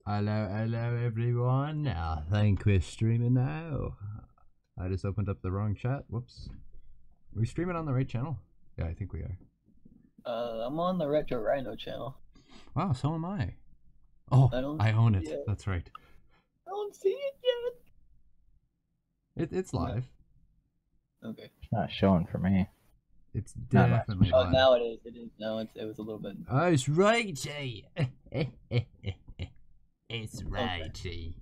Hello, everyone. I think we're streaming now. I just opened up the wrong chat. Whoops. Are we streaming on the right channel? Yeah, I think we are. I'm on the Retro Ryno channel. Wow, so am I. Oh, I own it. Yet. That's right. I don't see it yet. It's live. Okay. It's not showing for me. It's definitely live. Oh, now it is. It is. No, it was a little bit. Oh, it's righty. It's righty.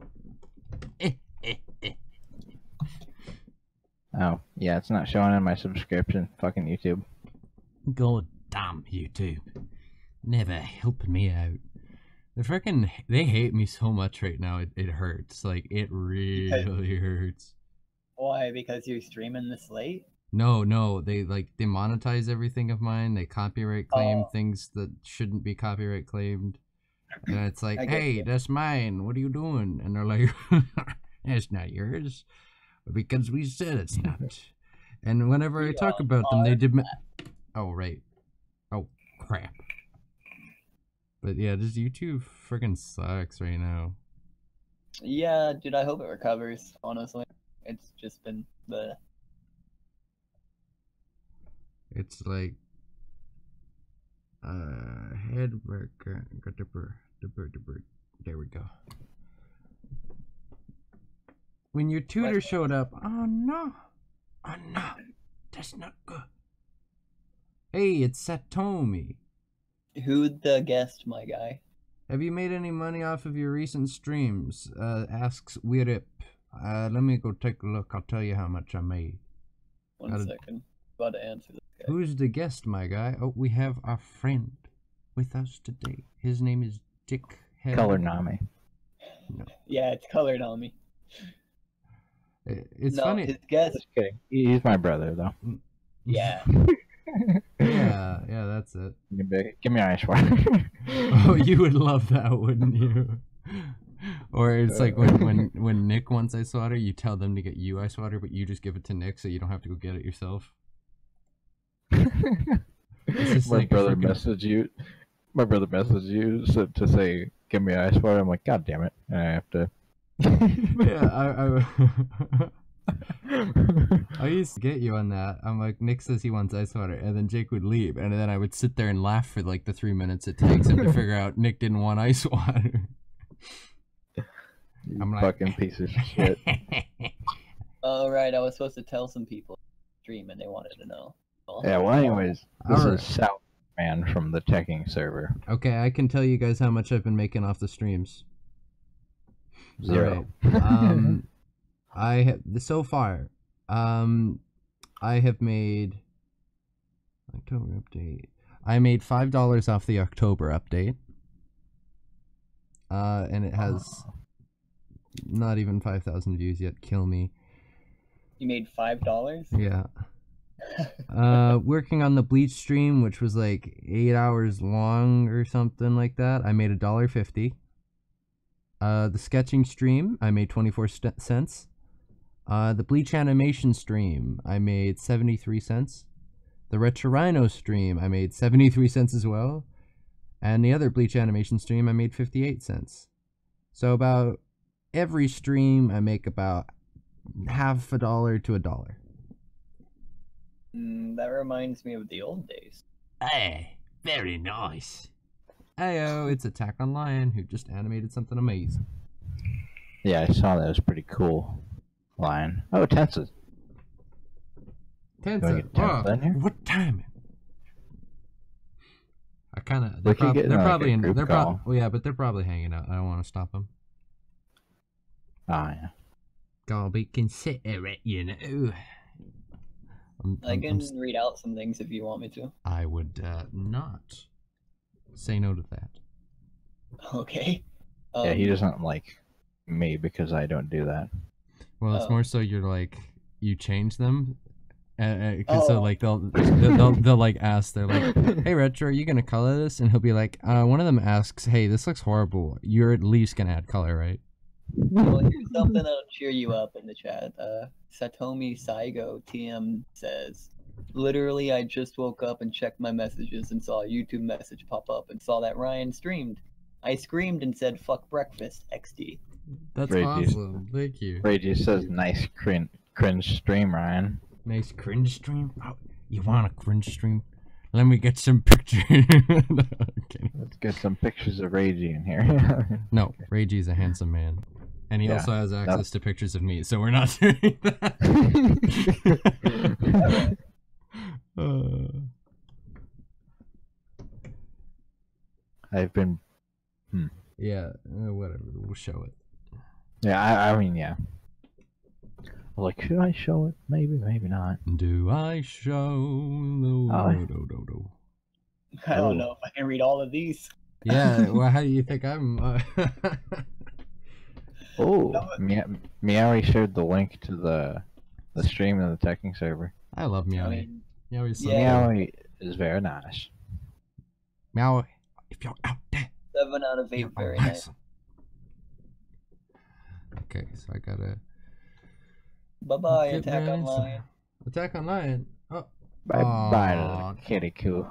Oh, yeah, it's not showing in my subscription. Fucking YouTube. God damn YouTube. Never helping me out. They hate me so much right now, it hurts. Like, it really hurts. Why? Because you're streaming this late? No, they demonetize everything of mine. They copyright claim things that shouldn't be copyright claimed. And it's like, hey, that's mine. What are you doing? And they're like, it's not yours. Because we said it's not. And whenever I talk about them, they did. Oh, right. Oh, crap. But yeah, this YouTube freaking sucks right now. Yeah, dude, I hope it recovers, honestly. It's just been the... It's like... head worker... There we go. When your tutor showed up... Oh, no. Oh, no. That's not good. Hey, it's Satomi. Who the guest, my guy? Have you made any money off of your recent streams? Asks Wirip. Let me go take a look. I'll tell you how much I made. One second. About to answer this guy. Who's the guest, my guy? Oh, we have our friend with us today. His name is Dick Head. Color Nami. No. Yeah, it's Color Nami. It's funny. His guest. Just kidding. He's my brother, though. Yeah. yeah, that's it. Give me ice water. Oh, you would love that, wouldn't you? Or it's like when Nick wants ice water, you tell them to get you ice water, but you just give it to Nick so you don't have to go get it yourself. My brother messaged you. My brother messaged you to say, "Give me ice water." I'm like, God damn it! And I have to. Yeah, I used to get you on that. I'm like, Nick says he wants ice water, and then Jake would leave, and then I would sit there and laugh for like the 3 minutes it takes him to figure out Nick didn't want ice water. I'm like, fucking piece of shit. Oh, right, I was supposed to tell some people stream, and they wanted to know. Yeah, well, anyways, this is Southman from the Teching server. Okay, I can tell you guys how much I've been making off the streams. 0. Right. I have so far. I have made October update. I made $5 off the October update. And it has not even 5,000 views yet. Kill me. You made $5? Yeah. Working on the Bleach stream, which was like 8 hours long or something like that, I made $1.50. The sketching stream, I made 24 cents. The Bleach animation stream, I made 73 cents. The Retro Ryno stream, I made 73 cents as well. And the other Bleach animation stream, I made 58 cents. So about every stream, I make about half $1 to $1. That reminds me of the old days. Hey, very nice. Heyo, it's Attack on Lion, who just animated something amazing. Yeah, I saw that. It was pretty cool. Lion. Oh, Tensa. Tensa. Oh, what time? I kind of. They're probably yeah, but they're probably hanging out. I don't want to stop them. Oh yeah. Gotta be considerate, you know. I can read out some things if you want me to. I would not say no to that. Okay. Yeah, he doesn't like me because I don't do that. Well, it's more so you're like you change them, so like they'll like ask, they're like, "Hey Retro, are you gonna color this?" And he'll be like, one of them asks, "Hey, this looks horrible. You're at least gonna add color, right?" Well, here's something that'll cheer you up in the chat. Satomi Saigo TM says, "Literally, I just woke up and checked my messages and saw a YouTube message pop up and saw that Ryan streamed. I screamed and said, "Fuck breakfast, XD." That's Reggie. awesome. Thank you. Reggie says, "Nice cringe stream, Ryan." Nice cringe stream. Oh, you want a cringe stream? Let me get some pictures. No, okay. Let's get some pictures of Reggie in here. No, Reggie's a handsome man. And he Yeah, also has access to pictures of me, so we're not doing that. I've been. Yeah, whatever. We'll show it. Yeah, I mean, yeah. Like, should I show it? Maybe, maybe not. Do I show? No, Oh. no. I don't know if I can read all of these. Yeah, well, how do you think I'm? Oh, Meowie shared the link to the stream in the teching server. I love Meowie. I mean, Meowie's so yeah. cool. Meowie is very nice. Meowie, if you're out there, 7 out of 8, you're very nice. awesome. Okay, so I gotta. Bye-bye, get Attack my on answer. Lion. Attack on Lion. Oh, Bye bye, Aw. little kitty coo.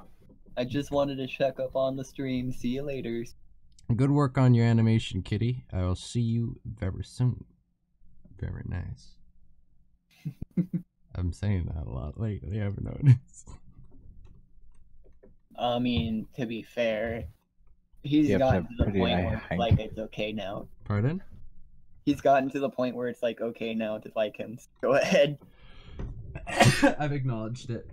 I just wanted to check up on the stream. See you later. good work on your animation, Kitty. I will see you very soon. Very nice. I'm saying that a lot lately. I've noticed. I mean, to be fair, he's You have to gotten have to the pretty point high where it's height. like it's okay now. Pardon? He's gotten to the point where it's like okay now to like him. Go ahead. I've acknowledged it.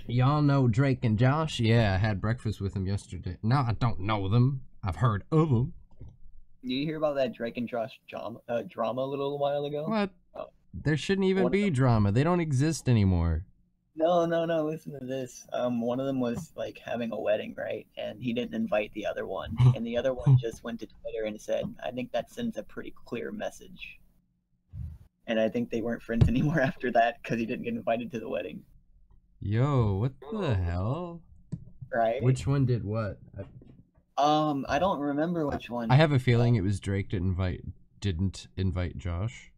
Y'all know Drake and Josh? Yeah, I had breakfast with them yesterday. No, I don't know them. I've heard of them. Did you hear about that Drake and Josh drama a little while ago? What? Oh. There shouldn't even One of be them- drama. They don't exist anymore. No. Listen to this. One of them was like having a wedding, right? And he didn't invite the other one, and the other one just went to Twitter and said, "I think that sends a pretty clear message." And I think they weren't friends anymore after that because he didn't get invited to the wedding. Yo, what the hell? Right? Which one did what? I don't remember which one. I have a feeling it was Drake didn't invite Josh.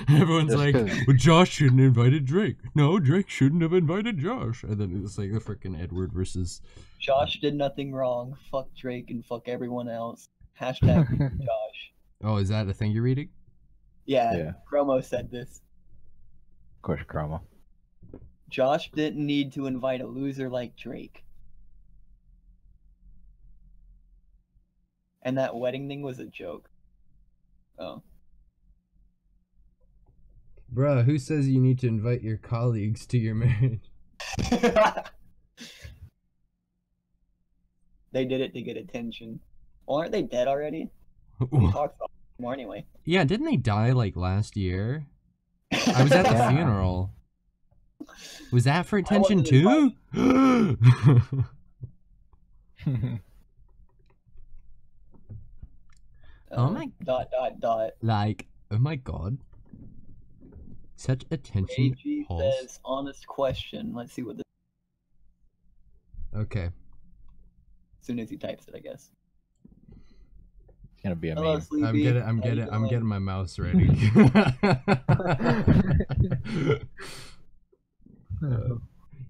Everyone's Just like, 'cause- well, Josh shouldn't have invited Drake. No, Drake shouldn't have invited Josh. And then it was like the freaking Edward versus. Josh did nothing wrong. Fuck Drake and fuck everyone else. Hashtag Josh. Oh, is that a thing you're reading? Yeah, Yeah. Chromo said this. Of course, Chroma. Josh didn't need to invite a loser like Drake. And that wedding thing was a joke. Oh. Bruh, who says you need to invite your colleagues to your marriage? They did it to get attention. Well, aren't they dead already? We talked about it more anyway. Yeah, didn't they die like last year? I was at the Yeah. funeral. Was that for attention wasn't too? Oh my- Dot. Like, oh my god. Such attention. AG Halls. says, honest question. Let's see what this. Okay. As soon as he types it, I guess. It's gonna be a Hello, meme. Sleepy. I'm getting How you doing? getting my mouse ready.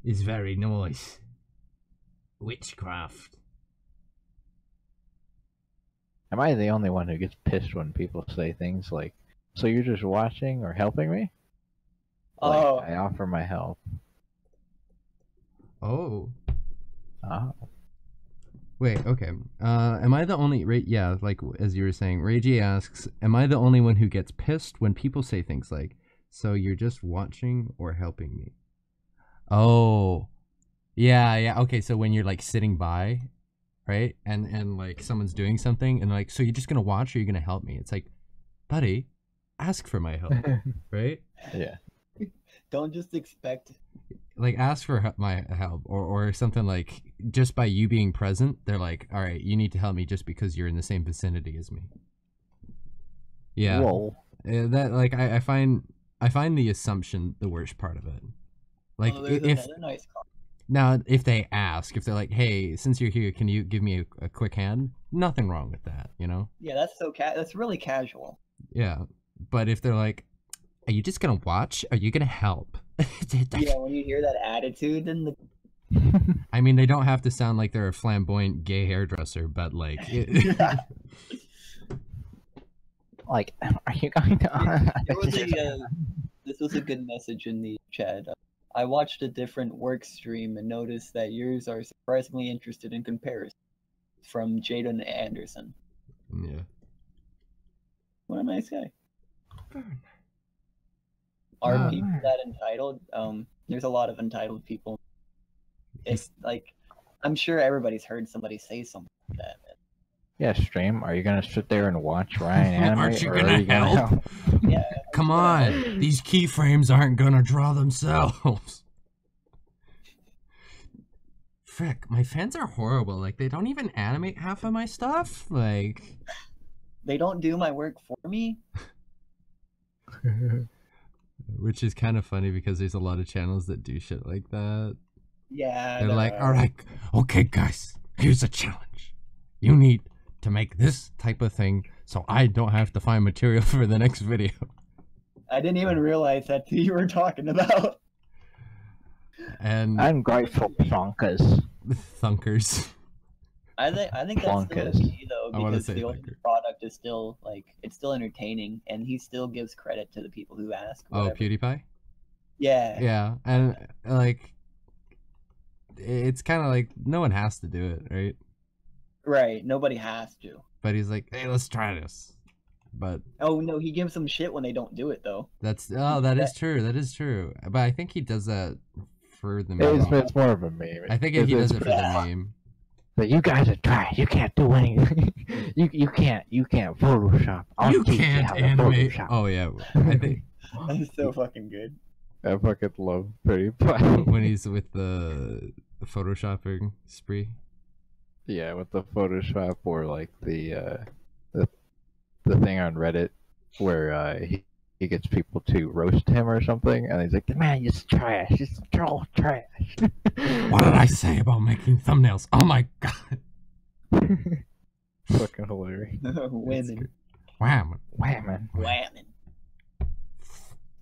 It's very nice. Witchcraft. Am I the only one who gets pissed when people say things like, "So you're just watching or helping me?" Like, Oh, I offer my help. Oh. Oh. Wait, okay. Am I the only yeah, like as you were saying, Reiji asks, am I the only one who gets pissed when people say things like, "So you're just watching or helping me?" Oh. Yeah, okay, so when you're like sitting by, right? And like someone's doing something and like, "So you're just going to watch or you're going to help me?" It's like, "Buddy, ask for my help." Right? Yeah. don't just expect. Like ask for my help or something like just by you being present they're like, all right, you need to help me just because you're in the same vicinity as me. Yeah. Whoa. That like I find the assumption the worst part of it. Like There's if another nice comment. now if they ask, if they're like, hey, since you're here, can you give me a quick hand? Nothing wrong with that, you know? Yeah, that's so that's really casual. Yeah. But if they're like, are you just gonna watch? Are you gonna help? Yeah, when you hear that attitude, then I mean, they don't have to sound like they're a flamboyant gay hairdresser, but like, Like, are you going to? This was a good message in the chat. I watched a different work stream and noticed that yours are surprisingly interested in comparison. From Jaden Anderson. yeah. What a nice guy. Are people that entitled? There's a lot of entitled people. It's like, I'm sure everybody's heard somebody say something like that. Man. Yeah, stream. Are you gonna sit there and watch Ryan animate? Aren't you gonna help? Yeah. Come on, these keyframes aren't gonna draw themselves. Frick, my fans are horrible. Like, they don't even animate half of my stuff. Like, they don't do my work for me. Which is kind of funny because there's a lot of channels that do shit like that. Yeah. They're like, all right, okay, guys, here's a challenge. You need to make this type of thing so I don't have to find material for the next video. I didn't even realize that's who you were talking about. And I'm grateful, Thunkers. Thunkers. I think that's still key though, because the ultimate product is still like, it's still entertaining, and he still gives credit to the people who ask. Whatever. Oh, PewDiePie? Yeah. Yeah, and like, it's kind of like no one has to do it, right? Right, nobody has to. But he's like, hey, let's try this. But oh no, he gives them shit when they don't do it though. That is true. That is true. But I think he does that for the meme. It's more of a meme. I think he does it for the meme. But you guys are trying. You can't do anything. you can't Photoshop. You can't animate. Oh yeah, I think that's so fucking good. I fucking love PewDiePie when he's with the photoshopping spree. Yeah, with the Photoshop, or like the thing on Reddit where he gets people to roast him or something, and he's like, "Man, you're trash. It's troll trash." What did I say about making thumbnails? Oh my god! Fucking hilarious. Women. Whammon.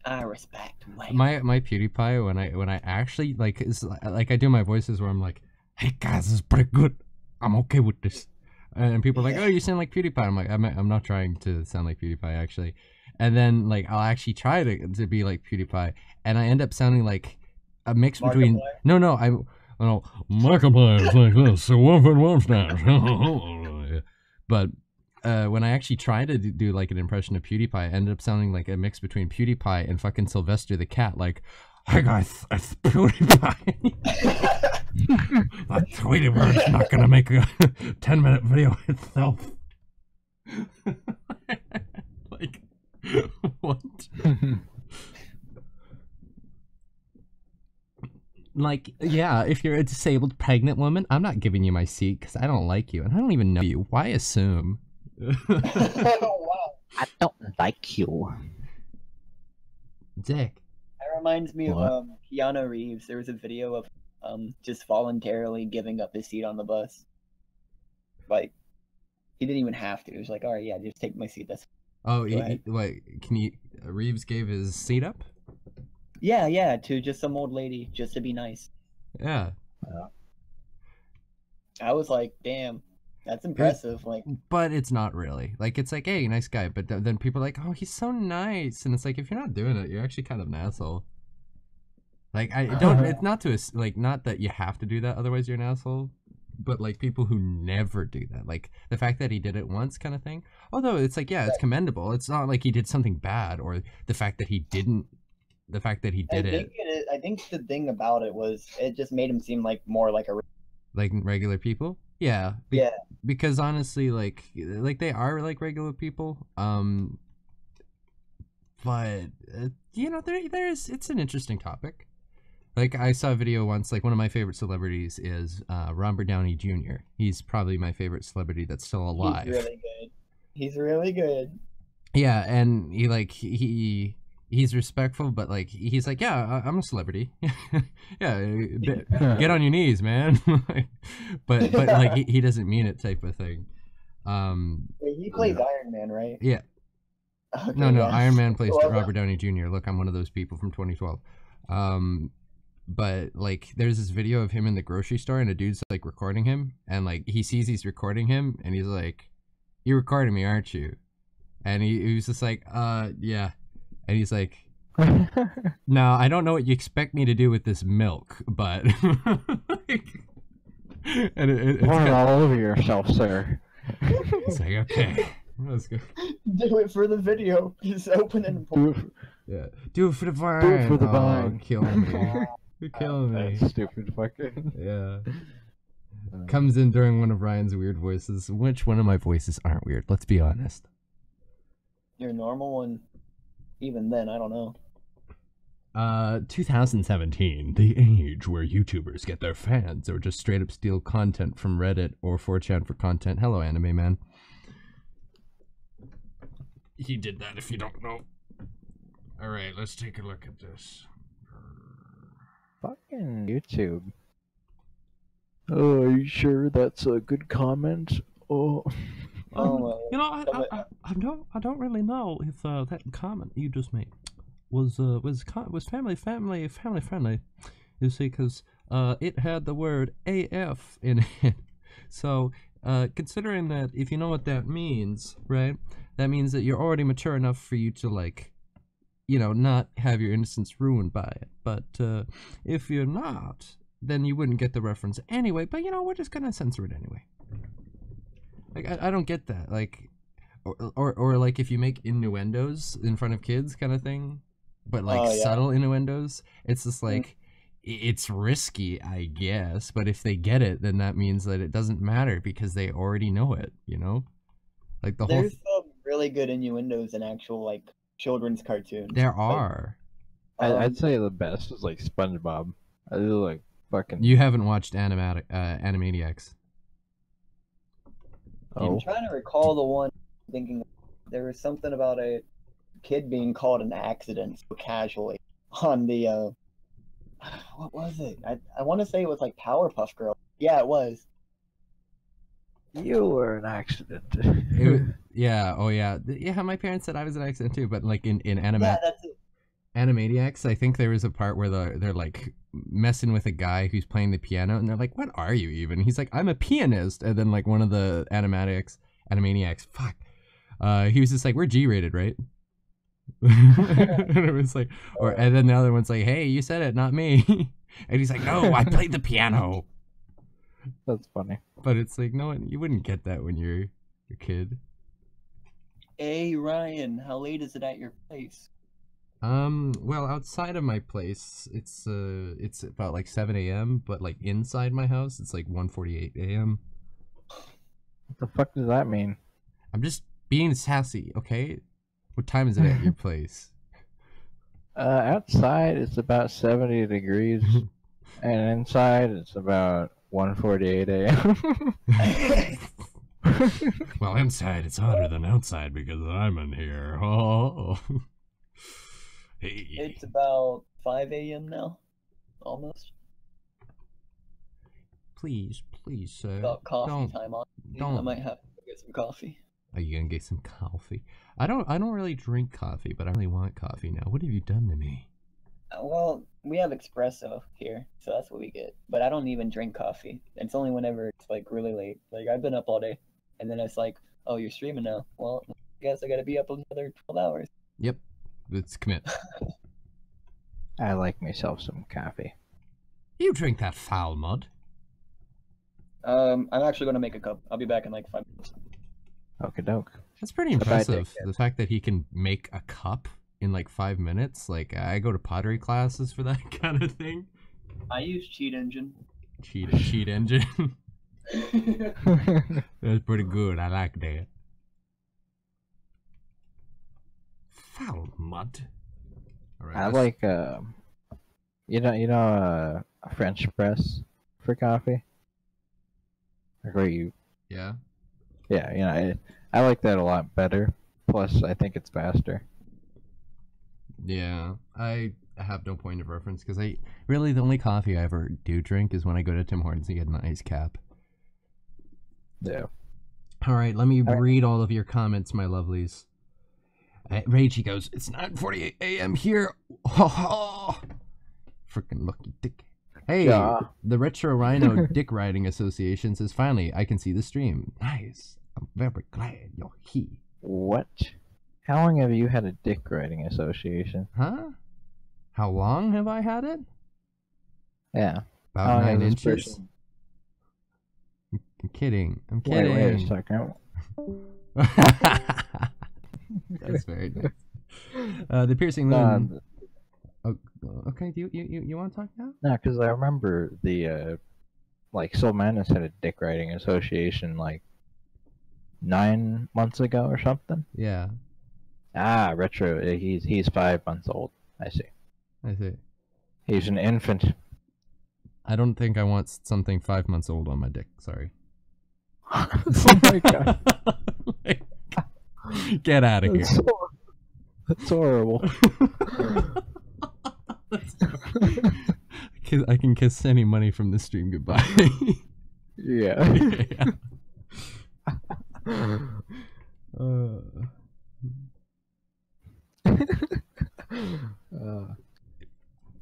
I respect women. My PewDiePie when I actually like I do my voices where I'm like, "Hey guys, this is pretty good. I'm okay with this." And people are like, "Oh, you sound like PewDiePie." I'm like, I'm not trying to sound like PewDiePie actually. And then like I'll actually try to be like PewDiePie, and I end up sounding like a mix between Markiplier is like this, so but when I actually try to do like an impression of PewDiePie, I ended up sounding like a mix between PewDiePie and fucking Sylvester the cat. Like, "Hey guys, it's PewDiePie." That Tweety Bird's not gonna make a 10-minute video itself. Like, what? Like, yeah, if you're a disabled pregnant woman, I'm not giving you my seat because I don't like you, and I don't even know you. Why assume? Wow. I don't like you. Dick. That reminds me of Keanu Reeves. There was a video of just voluntarily giving up his seat on the bus. Like, he didn't even have to. He was like, "All right, yeah, just take my seat." That's Reeves gave his seat up? Yeah, to just some old lady, just to be nice. Yeah. I was like, damn, that's impressive. Like, but it's not really. Like, it's like, hey, nice guy. But then people are like, "Oh, he's so nice," and it's like, if you're not doing it, you're actually kind of an asshole. Like, I don't. It's not to like, not that you have to do that, otherwise you're an asshole. But like people who never do that, like the fact that he did it once, kind of thing. Although it's like, yeah, it's commendable. It's not like he did something bad, or the fact that he didn't. The fact that he did I think the thing about it was it just made him seem like more like regular people. Yeah. Yeah. Because honestly, like they are like regular people. But you know, there's it's an interesting topic. Like, I saw a video once, like, one of my favorite celebrities is Robert Downey Jr. He's probably my favorite celebrity that's still alive. He's really good. Yeah, and he's respectful, but, like, he's like, "Yeah, I'm a celebrity." Yeah, get on your knees, man. but like, he doesn't mean it type of thing. Wait, he plays Iron Man, right? Yeah. Okay, no, Iron Man plays Robert Downey Jr. Look, I'm one of those people from 2012. but like there's this video of him in the grocery store and a dude's like recording him, and like he sees he's recording him and he's like, "You're recording me, aren't you?" And he was just like, yeah. And he's like, "No, I don't know what you expect me to do with this milk, but like, and it's Pour it all over yourself, sir." It's like, okay, let's go. Do it for the video. Just open it and Do it, Yeah, do it for the vine. do it for the Oh, vine. kill me. You're killing me. That stupid fucking. Yeah. Comes in during one of Ryan's weird voices. Which one of my voices aren't weird? Let's be honest. your normal one. Even then, I don't know. 2017, the age where YouTubers get their fans or just straight up steal content from Reddit or 4chan for content. Hello, Anime Man. He did that if you don't know. Alright, let's take a look at this. Fucking YouTube. Oh, are you sure that's a good comment? Oh. You know, I don't really know if that comment you just made was family friendly. You see, because it had the word AF in it. So considering that, if you know what that means, right? That means that you're already mature enough for you to, like, you know, not have your innocence ruined by it. But if you're not, then you wouldn't get the reference anyway. But you know, we're just gonna censor it anyway. Like, I don't get that. Like, or like if you make innuendos in front of kids, kind of thing, but like subtle innuendos, it's just like it's risky, I guess. But if they get it, then that means that it doesn't matter because they already know it. You know, like the There's some really good innuendos in actual like children's cartoons. There are. I'd say the best is like SpongeBob. I do like fucking. You haven't watched Animaniacs. I'm trying to recall the one. Thinking there was something about a kid being called an accident so casually on the what was it? I want to say it was like Powerpuff Girls. Yeah, it was. You were an accident. Yeah. Oh yeah. Yeah. My parents said I was an accident too. But like in Yeah, that's it. Animaniacs, I think there was a part where they're like messing with a guy who's playing the piano, and they're like, "What are you even?" He's like, "I'm a pianist." And then like one of the Animaniacs, fuck, he was just like, "We're G-rated, right?" And it was like, and then the other one's like, "Hey, you said it, not me." And he's like, "No, I played the piano." That's funny. But it's like, no, you wouldn't get that when you're a kid. Hey Ryan, how late is it at your place? Well, outside of my place, it's about like 7 a.m., but like inside my house, it's like 1:48 a.m. What the fuck does that mean? I'm just being sassy, okay? What time is it at your place? Outside it's about 70 degrees, and inside it's about 1:48 a.m. Well, inside it's hotter than outside because I'm in here. Oh. Hey. It's about 5 a.m. now, almost. Please, sir. About coffee time on. I might have to get some coffee. Are you gonna get some coffee? I don't really drink coffee, but I really want coffee now. What have you done to me? Well, we have espresso here, so that's what we get. But I don't even drink coffee. It's only whenever it's like really late. Like I've been up all day, and then it's like, oh, you're streaming now. Well, I guess I gotta be up another 12 hours. Yep, let's commit. I like myself some coffee. You drink that foul mud. I'm actually gonna make a cup. I'll be back in like 5 minutes. Okie doke. That's pretty impressive. The fact that he can make a cup in like 5 minutes. Like, I go to pottery classes for that kind of thing. I use Cheat Engine. Cheat Engine. That's pretty good. I like that. Foul mud. All right, I like you know a French press for coffee. Like where you Yeah. Yeah, you know, I like that a lot better. Plus, I think it's faster. Yeah, I have no point of reference because the only coffee I ever do drink is when I go to Tim Hortons and get an ice cap. Yeah. All right, let me read all of your comments, my lovelies. Ragey goes, it's 9:48 a.m. here. Freaking lucky dick. Hey, Yeah. the Retro Ryno Dick Riding Association says, finally, I can see the stream. Nice. I'm very glad you're here. What? How long have you had a dick riding association? Huh? How long have I had it? Yeah. About How long 9 has this inches? person- I'm kidding. I'm Wait kidding. a second. That's very nice. The piercing moon. Oh, okay, do you want to talk now? No, because I remember the like Soul Madness had a dick riding association like 9 months ago or something. Yeah, Ah, Retro. He's 5 months old. I see. I see. He's an infant. I don't think I want something 5 months old on my dick. Sorry. Oh my god. Get out of here. That's horrible. I can kiss any money from the stream goodbye. Yeah.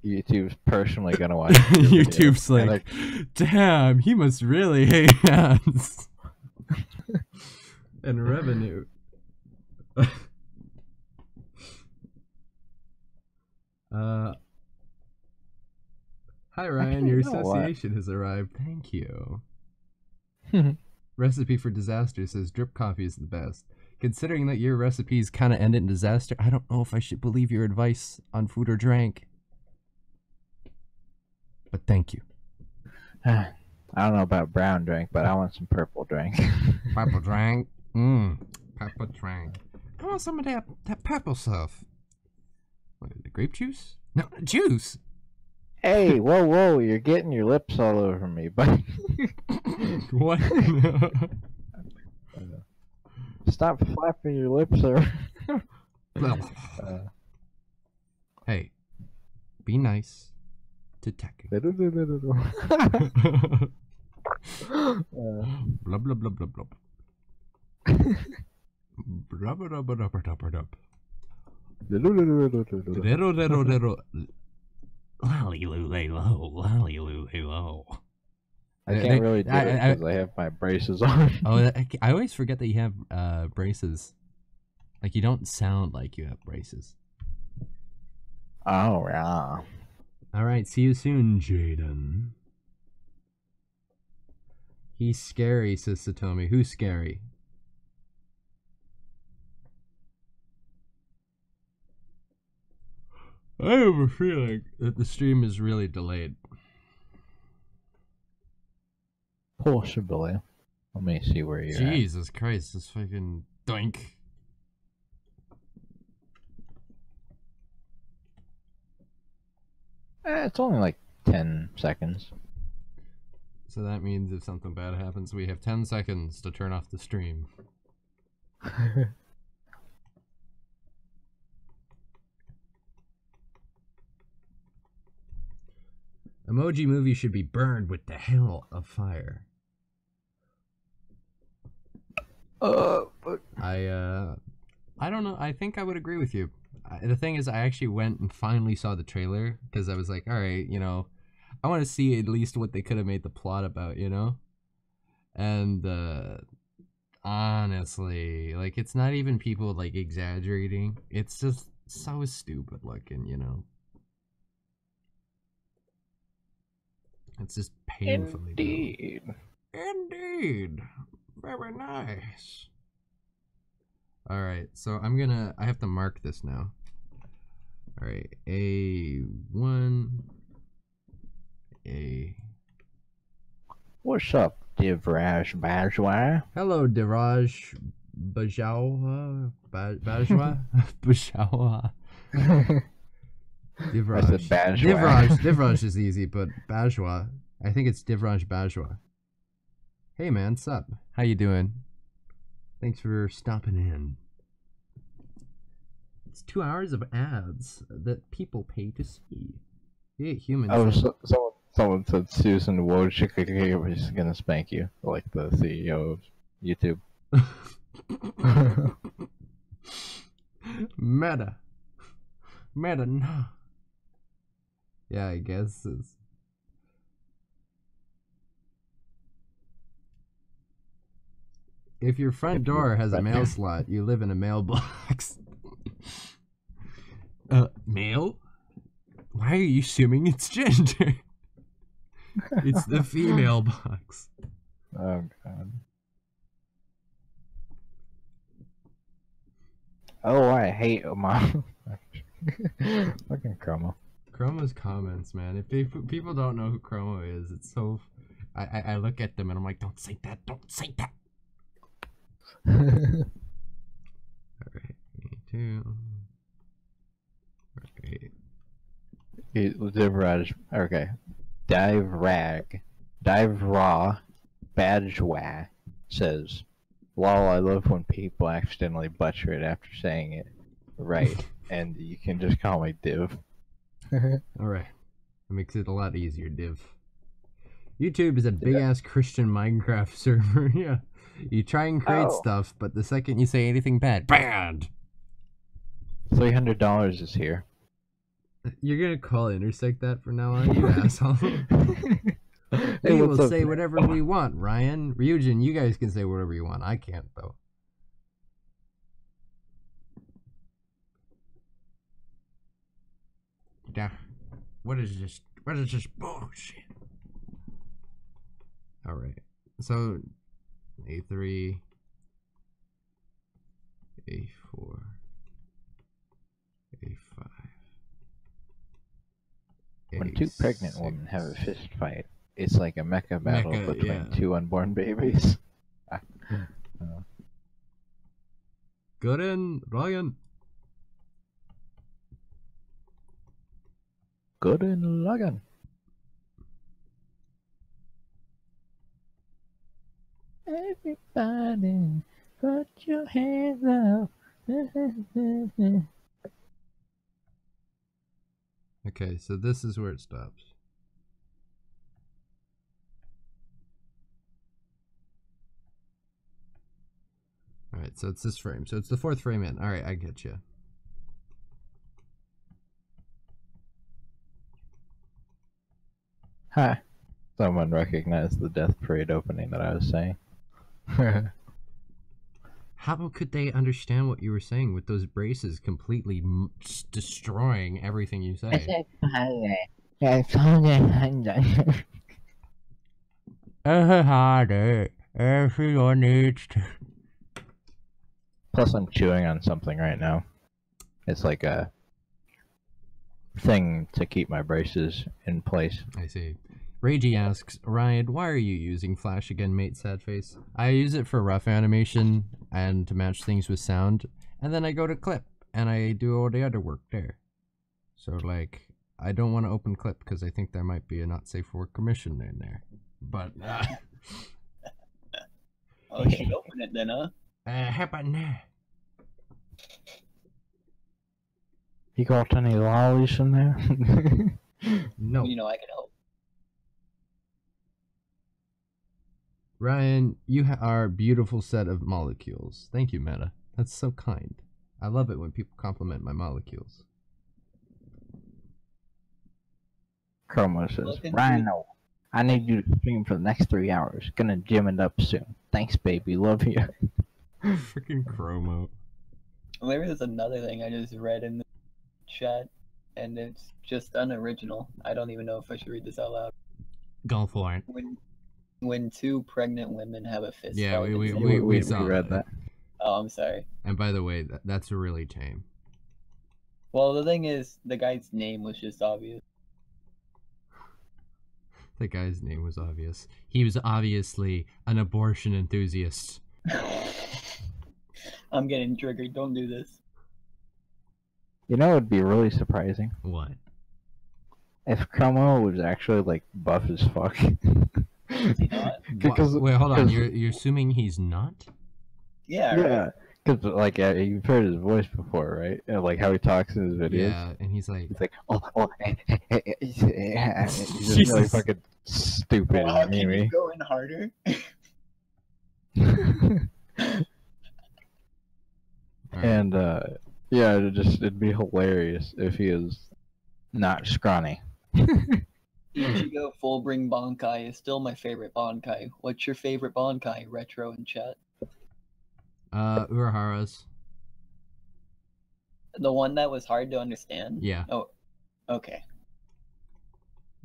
YouTube's personally gonna watch. YouTube's video. like, damn, he must really hate hands. And revenue. Hi Ryan, your association has arrived. Thank you. Recipe for disaster says drip coffee is the best. Considering that your recipes kind of end in disaster, I don't know if I should believe your advice on food or drink. But thank you. I don't know about brown drink, but I want some purple drink. Purple drink? Purple drink. I want some of that purple stuff. What is it, grape juice? No, juice! Hey, whoa, you're getting your lips all over me, buddy. What? Stop flapping your lips over. Hey, be nice to Tekken. Blub blub blub blub blub. Blub blub blub blub blub. Dero dero dero. Lolly-loo-lay-low. I can't really do it because I have my braces on. Oh, I always forget that you have braces. Like, you don't sound like you have braces. Oh, yeah. Alright, see you soon, Jaden. He's scary, says Satomi. Who's scary? I have a feeling that the stream is really delayed. Possibly. Let me see where you're at. Jesus Christ, this fucking doink. It's only like 10 seconds. So that means if something bad happens, we have 10 seconds to turn off the stream. Emoji Movie should be burned with the hell of fire. But I don't know. I think I would agree with you. The thing is, I actually went and finally saw the trailer because I was like, all right, you know, I want to see at least what they could have made the plot about, you know? And honestly, like, it's not even people like exaggerating. It's just so stupid looking, you know? It's just painfully indeed. Indeed. Very nice. Alright, so I have to mark this now. Alright, A1. What's up, Divraj Bajwa? Hello, Diraj Bajawa. Bajwa? Bajawa. Divraj. I said Bajwa. Divraj is easy, but Bajwa, I think it's Divraj Bajwa. Hey man, sup? How you doing? Thanks for stopping in. It's 2 hours of ads that people pay to see. Yeah, humans. Oh, someone said Susan Wojcicki was gonna spank you, like the CEO of YouTube. Meta, no. Yeah, I guess it's... If your front door has a mail slot, you live in a mailbox. Mail? Why are you assuming it's gender? It's the female box. Oh god. Oh, I hate mom. Fucking Chroma. Chroma's comments, man. If people don't know who Chroma is, it's so... I look at them and I'm like, don't say that, don't say that. Alright, me too. Okay. Okay. Dive Raw Badgewah says, "Lol, I love when people accidentally butcher it after saying it right, and you can just call me Div." Alright. It makes it a lot easier, Div. YouTube is a big-ass Christian Minecraft server. Yeah. You try and create stuff, but the second you say anything bad, banned! $300 is here. You're gonna call Intersect that from now on, you asshole. Hey, We what's will up? say whatever we want, Ryan. Ryujin, you guys can say whatever you want. I can't, though. Yeah. What is this? What is this bullshit? Alright. So, A3, A4, A5. When two pregnant A6. women have a fist fight, it's like a mecha battle Mecha, between yeah. two unborn babies. Good in, Ryan. Good in Logan. Everybody, put your hands up. Okay, so this is where it stops. Alright, so it's this frame. So it's the fourth frame in. Alright, I get you. Hi. Someone recognized the Death Parade opening that I was saying. How could they understand what you were saying with those braces completely destroying everything you say? Everyone needs to... Plus, I'm chewing on something right now. It's like a thing to keep my braces in place. I see. Ragey asks, Ryan, why are you using Flash again, mate? Sad face. I use it for rough animation and to match things with sound, and then I go to Clip and I do all the other work there. So, like, I don't want to open Clip because I think there might be a not safe for work commission in there. But, Oh, you should open it then, huh? how about now? You got any lollies in there? No. You know, I can help. Ryan, you are a beautiful set of molecules. Thank you, Meta. That's so kind. I love it when people compliment my molecules. Chroma says, Look into Ryno, I need you to stream for the next 3 hours. Gonna gym it up soon. Thanks, baby. Love you. Freaking Chromo. Maybe there's another thing I just read in the chat, and it's just unoriginal. I don't even know if I should read this out loud. Go for it. When two pregnant women have a fist Yeah, fight, we saw read that. Oh, I'm sorry. And by the way, that's really tame. Well, the thing is, the guy's name was just obvious. The guy's name was obvious. He was obviously an abortion enthusiast. I'm getting triggered. Don't do this. You know, it would be really surprising What? if Chroma was actually like buff as fuck. Is he not? Wait, hold on. You're assuming he's not? Yeah, right. Yeah, because like you've heard his voice before, right? And, like how he talks in his videos. Yeah, and he's like, He's just really fucking stupid Well, how and can you memey. go in harder? And yeah, it'd be hilarious if he is not scrawny. Ichigo Fullbring Bankai is still my favorite Bankai. What's your favorite Bankai? Retro in chat. Urahara's. The one that was hard to understand? Yeah. Oh, okay.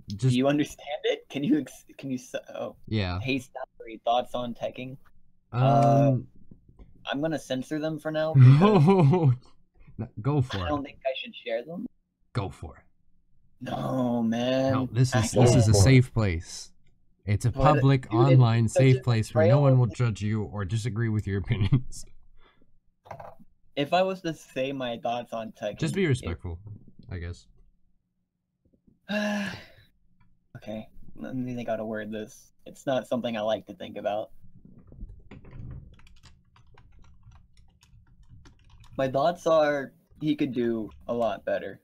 Just, Do you understand it? Can you yeah. Hey, Salary, thoughts on teching? Um, I'm gonna censor them for now because no, go for I it. don't think I should share them. Go for it. No, man. No, this I is can't. a safe place. It's a But, public dude, online it's such safe a place where no one betrayal. will judge you or disagree with your opinions. If I was to say my thoughts on teching, Just be respectful, I guess. Okay, let me think how to word this. It's not something I like to think about. My thoughts are he could do a lot better.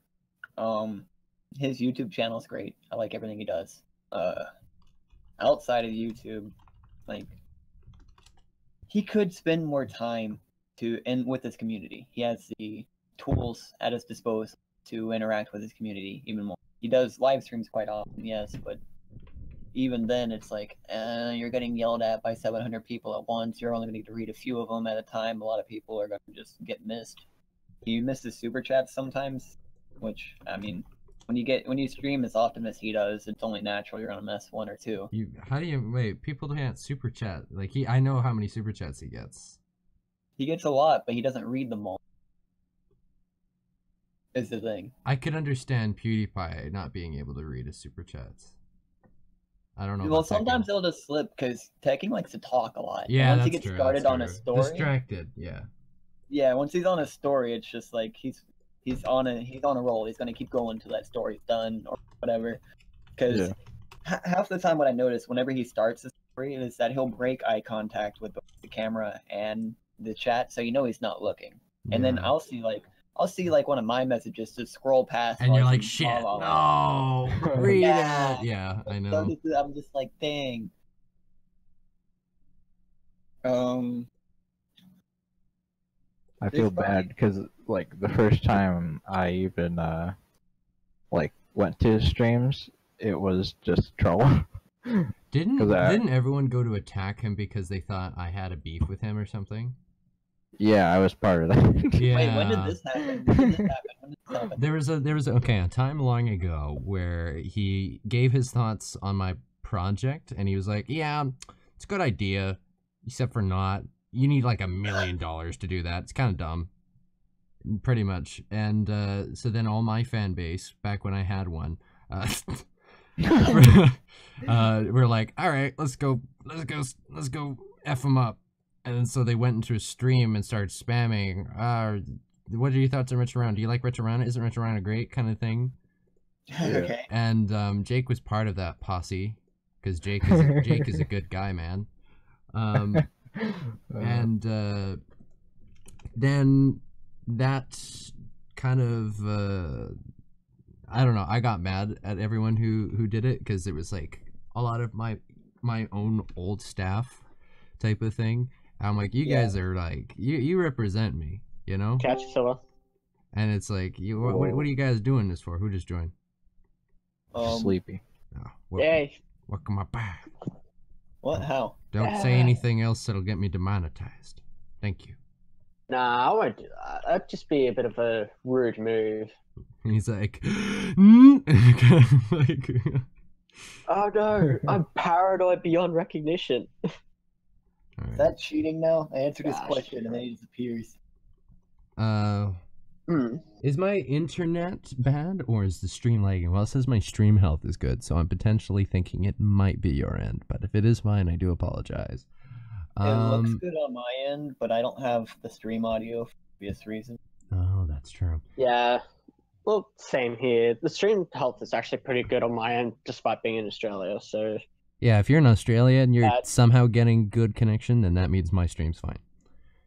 His YouTube channel's great. I like everything he does. Outside of YouTube, like he could spend more time with his community. He has the tools at his disposal to interact with his community even more. He does live streams quite often, yes, but even then, it's like you're getting yelled at by 700 people at once. You're only going to get to read a few of them at a time. A lot of people are going to just get missed. You miss the super chats sometimes, which I mean, when you stream as often as he does, it's only natural you're going to miss one or two. How do you wait? People can't super chat. Like I know how many super chats he gets. He gets a lot, but he doesn't read them all. Is the thing. I could understand PewDiePie not being able to read his super chats. I don't know. Well, sometimes it'll just slip because Tekken likes to talk a lot. Yeah, and once that's he gets true, started on a story, distracted. Yeah. Yeah, once he's on a story, it's just like he's on a roll. He's gonna keep going till that story's done or whatever. Because half the time, what I notice whenever he starts a story is that he'll break eye contact with both the camera and the chat, so you know he's not looking. And then I'll see like one of my messages to scroll past, and you're like, shit, no, read it. Yeah, I know. So I'm just like, dang. I feel bad because like the first time I even like went to his streams, it was just trouble. Didn't everyone go to attack him because they thought I had a beef with him or something? Yeah, I was part of that. Yeah. Wait, when did this happen? There was a time long ago where he gave his thoughts on my project and he was like, yeah, it's a good idea, except for not. You need like $1 million to do that. It's kind of dumb. Pretty much. And so then all my fan base, back when I had one, we're like, all right, let's go F him up. And so they went into a stream and started spamming, what are your thoughts on Rich Arana? Do you like Rich Arana? Isn't Rich Arana great? Kind of thing. Okay. And Jake was part of that posse, because Jake is a good guy, man. And then that kind of, I don't know, I got mad at everyone who did it, because it was like a lot of my own old staff type of thing. I'm like, you guys are like, you represent me, you know? Catch fella. And it's like, what are you guys doing this for? Who just joined? Sleepy. Oh, Yay. welcome back. What? How? Don't say anything else that'll get me demonetized. Thank you. Nah, I won't do that. That'd just be a bit of a rude move. And he's like, like oh no, I'm paranoid beyond recognition. Is that cheating now? I answered his question and then he disappears. Is my internet bad or is the stream lagging? Well, it says my stream health is good, so I'm potentially thinking it might be your end. But if it is mine, I do apologize. It looks good on my end, but I don't have the stream audio for obvious reasons. Oh, that's true. Yeah. Well, same here. The stream health is actually pretty good on my end, despite being in Australia, so... Yeah, if you're in Australia and you're somehow getting good connection, then that means my stream's fine.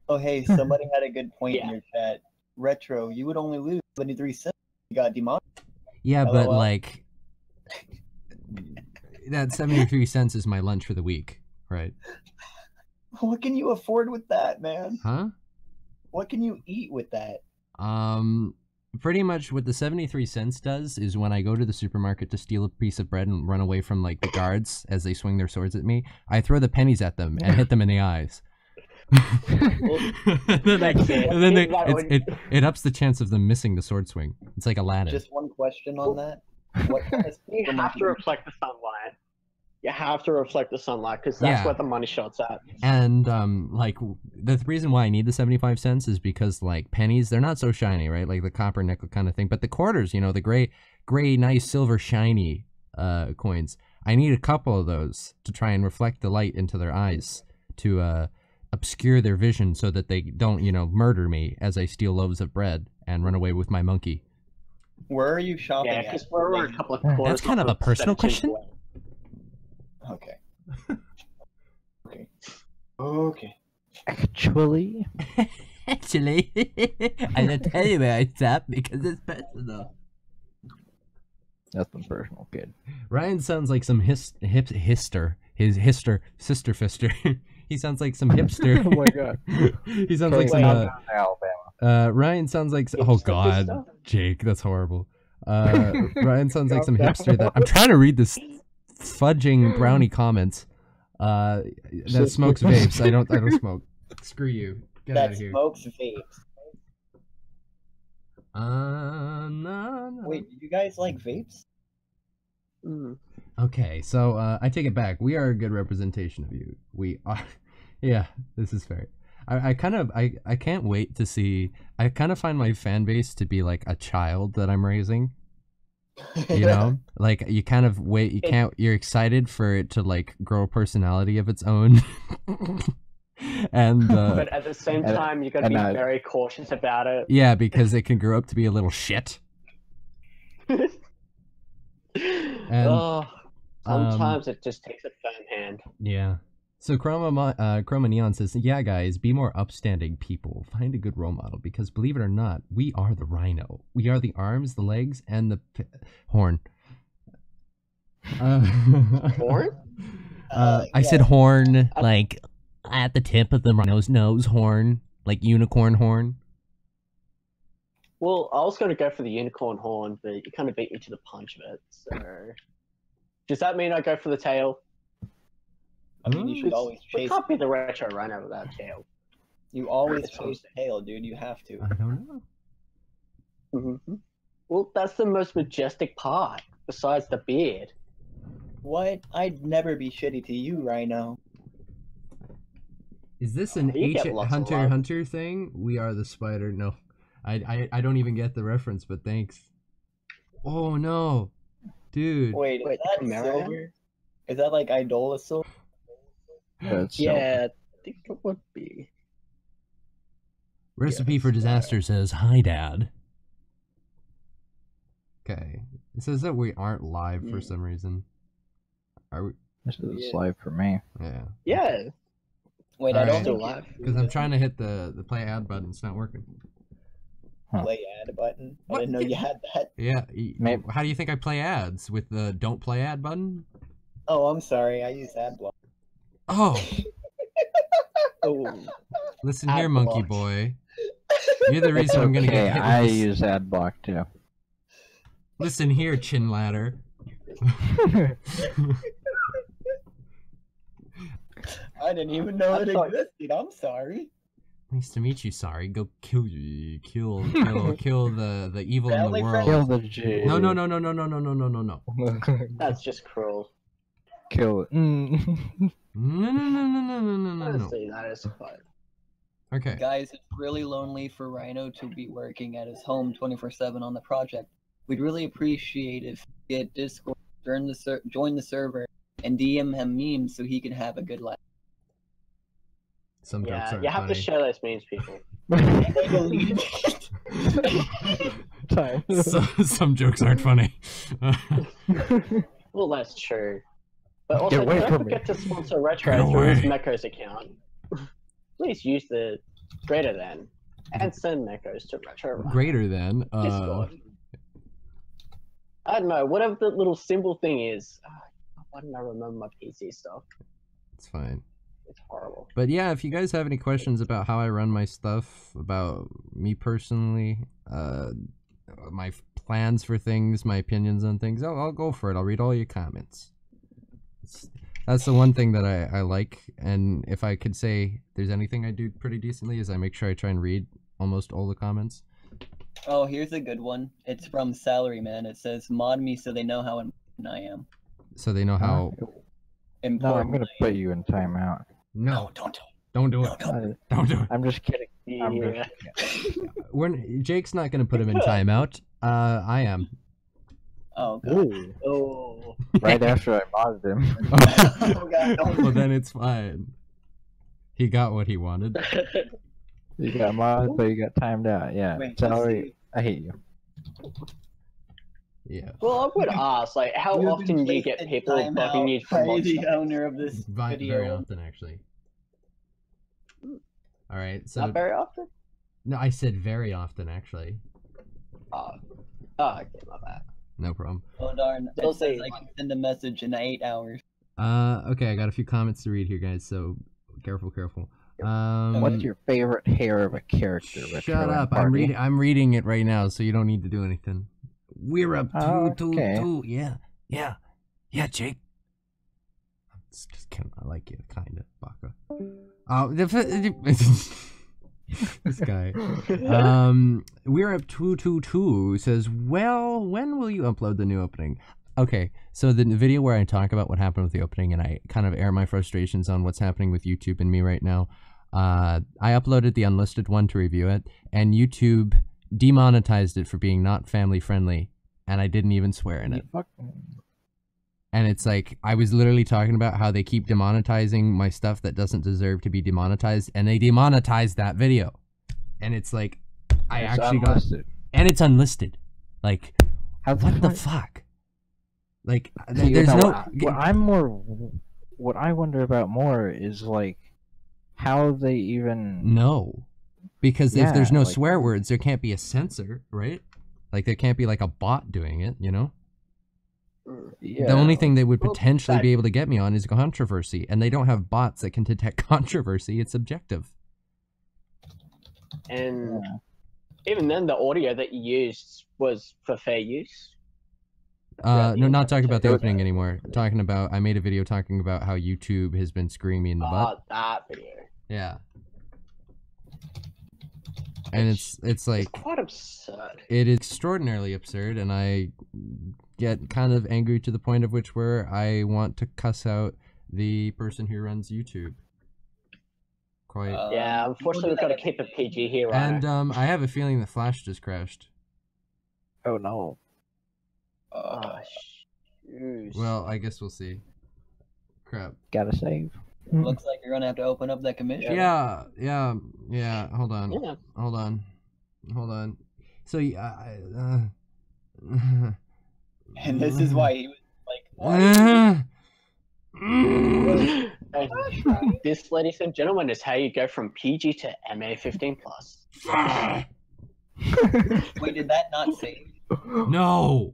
Oh, hey, somebody had a good point in your chat. Retro, you would only lose 73 cents. You got demonetized. Yeah, but like... that 73 cents is my lunch for the week, right? What can you afford with that, man? Huh? What can you eat with that? pretty much what the 73 cents does is when I go to the supermarket to steal a piece of bread and run away from like the guards as they swing their swords at me, I throw the pennies at them and hit them in the eyes. It ups the chance of them missing the sword swing. It's like Aladdin. Just one question on that. What kind of You have to reflect the sunlight. You have to reflect the sunlight because that's Yeah. where the money shot's at. And like the reason why I need the 75 cents is because like pennies, they're not so shiny, right? Like the copper nickel kind of thing. But the quarters, you know, the gray, nice silver shiny coins. I need a couple of those to try and reflect the light into their eyes to obscure their vision so that they don't, you know, murder me as I steal loaves of bread and run away with my monkey. Where are you shopping Yeah, at? because we're a couple of quarters. That's kind of a personal question. Okay. Okay. Actually, Actually, I don't tell you where I stop because it's personal. nothing personal, kid. Ryan sounds like some sister fister. He sounds like some hipster. Oh my god. He sounds like some. Alabama. Ryan sounds like. Oh Hipster God, fister? Jake, that's horrible. Ryan sounds like some hipster that I'm trying to read this fudging brownie comments. That smokes vapes. I don't smoke. Screw you. Get out That of here. smokes vapes. No. Wait, do you guys like vapes? Mm. Okay, so I take it back. We are a good representation of you. We are. Yeah, this is fair. I can't wait to see. I kind of find my fan base to be like a child that I'm raising. You know, like you kind of wait. You're excited for it to like grow a personality of its own. And But at the same time, you got to be very cautious about it. yeah, because it can grow up to be a little shit. And sometimes it just takes a firm hand. yeah. So Chroma Neon says, "Yeah, guys, be more upstanding people. Find a good role model because, believe it or not, we are the Ryno. We are the arms, the legs, and the horn." Horn? I said horn, like at the tip of the Rhino's nose, horn, like unicorn horn. Well, I was going to go for the unicorn horn, but you kind of beat me to the punch of it. So, does that mean I go for the tail? I mean, you should always We chase. can't be the retro Rhino without a tail. You always It's chase the tail, dude. You have to. I don't know. Mm-hmm. Well, that's the most majestic part, besides the beard. What? I'd never be shitty to you, Ryno. Is this an You H get lots of Hunter love. Hunter thing? We are the spider. No, I don't even get the reference, but thanks. Oh no, dude. Wait, is that Chimera? silver? Is that like Idolasil? That's Yeah, I think it would be. Recipe for Disaster says, "Hi, Dad." Okay, it says that we aren't live for some reason. Are we? This is live for me. Yeah. Yeah, Wait, All I don't right. still think live. Because I'm trying to hit the play ad button. It's not working. play ad button. What? I didn't know you had that. Yeah. Maybe. How do you think I play ads? With the don't play ad button? Oh, I'm sorry. I use ad block. Oh, Oh, listen Ad here, monkey block. boy. You're the reason I'm gonna Okay, get hit I with this. use ad block too. Listen here, chin ladder. I didn't even know it I thought- existed. I'm sorry. Nice to meet you. Sorry. Go kill the evil in the Family world. Kill the G. No. that's just cruel. Kill it. No. Honestly, that is fun. Okay. Guys, it's really lonely for Ryno to be working at his home 24/7 on the project. We'd really appreciate if you get Discord, join the server, and DM him memes so he can have a good life. Some jokes Yeah, aren't you have funny. to share those memes, people. Time. Some jokes aren't funny. Well, that's true. But also, away don't from forget me. to sponsor Retro Get through his away. Mecho's account. Please use the greater than and send Mechos to Retro. Greater than. Discord. I don't know, whatever the little symbol thing is. Why didn't I remember my PC stuff? It's fine. It's horrible. But yeah, if you guys have any questions about how I run my stuff, about me personally, my plans for things, my opinions on things, I'll go for it. I'll read all your comments. That's the one thing that I like, and if I could say there's anything I do pretty decently is I make sure I try and read almost all the comments. Oh, here's a good one. It's from Salaryman. It says, "Mod me so they know how important I am." So they know how No, Important. I'm gonna put you in timeout. No, don't do it. don't do it. Don't do it. I'm just kidding. I'm Yeah. Jake's not gonna put him in timeout. I am. Oh god. Oh. right after I modded him. Oh god. Don't. Well, then it's fine. He got what he wanted. You got modded, but you got timed out. Yeah. Wait, Salary, I hate you. Yeah. Well, I would ask, like, how You've often been do you get placed in people timeout bugging you for by mod the stuff? owner of this Very video. often, actually. All right. So Not very often? no, I said very often, actually. Oh, okay, my bad. No problem. Oh darn. They'll It says say- I can send a message in 8 hours. Okay, I got a few comments to read here, guys. So careful. What's your favorite hair of a character? Shut Retro up! and Party? I'm reading it right now, so you don't need to do anything. We're up Oh, two. okay. Yeah, Jake. Just kidding. I like you, kind of, Baka. This guy. We're up 222 says, well, when will you upload the new opening? Okay, so the video where I talk about what happened with the opening and I kind of air my frustrations on what's happening with YouTube and me right now, I uploaded the unlisted one to review it, and YouTube demonetized it for being not family friendly, and I didn't even swear in it. And it's like, I was literally talking about how they keep demonetizing my stuff that doesn't deserve to be demonetized, and they demonetized that video. And it's like, I It's actually unlisted. and it's unlisted. Like, How what the fuck? fuck? Like, See, there's no, no... what I wonder about more is like how they even No. Because if there's Yeah, no like- swear words, there can't be a censor, right? Like, there can't be like a bot doing it, you know? yeah, The only thing they would Well, potentially that- be able to get me on is controversy, and they don't have bots that can detect controversy. It's subjective. And even then, the audio that you used was for fair use. No, the not talking about the interpretation. opening anymore. Talking about, I made a video talking about how YouTube has been screwing me in the butt. That video. Yeah. And it's like, Quite absurd. it is extraordinarily absurd, and I get kind of angry to the point of which where I want to cuss out the person who runs YouTube. Quite. Yeah, unfortunately, we've got to keep it PG here, right? And I have a feeling that Flash just crashed. Oh no. Oh, shoot. Well, I guess we'll see. Crap. Gotta save. Looks like you're gonna have to open up that commission. Yeah. Hold on. Yeah. Hold on. So And this is why he was like, "Why?" And this, ladies and gentlemen, is how you go from PG to MA 15+. Wait, did that not save? No.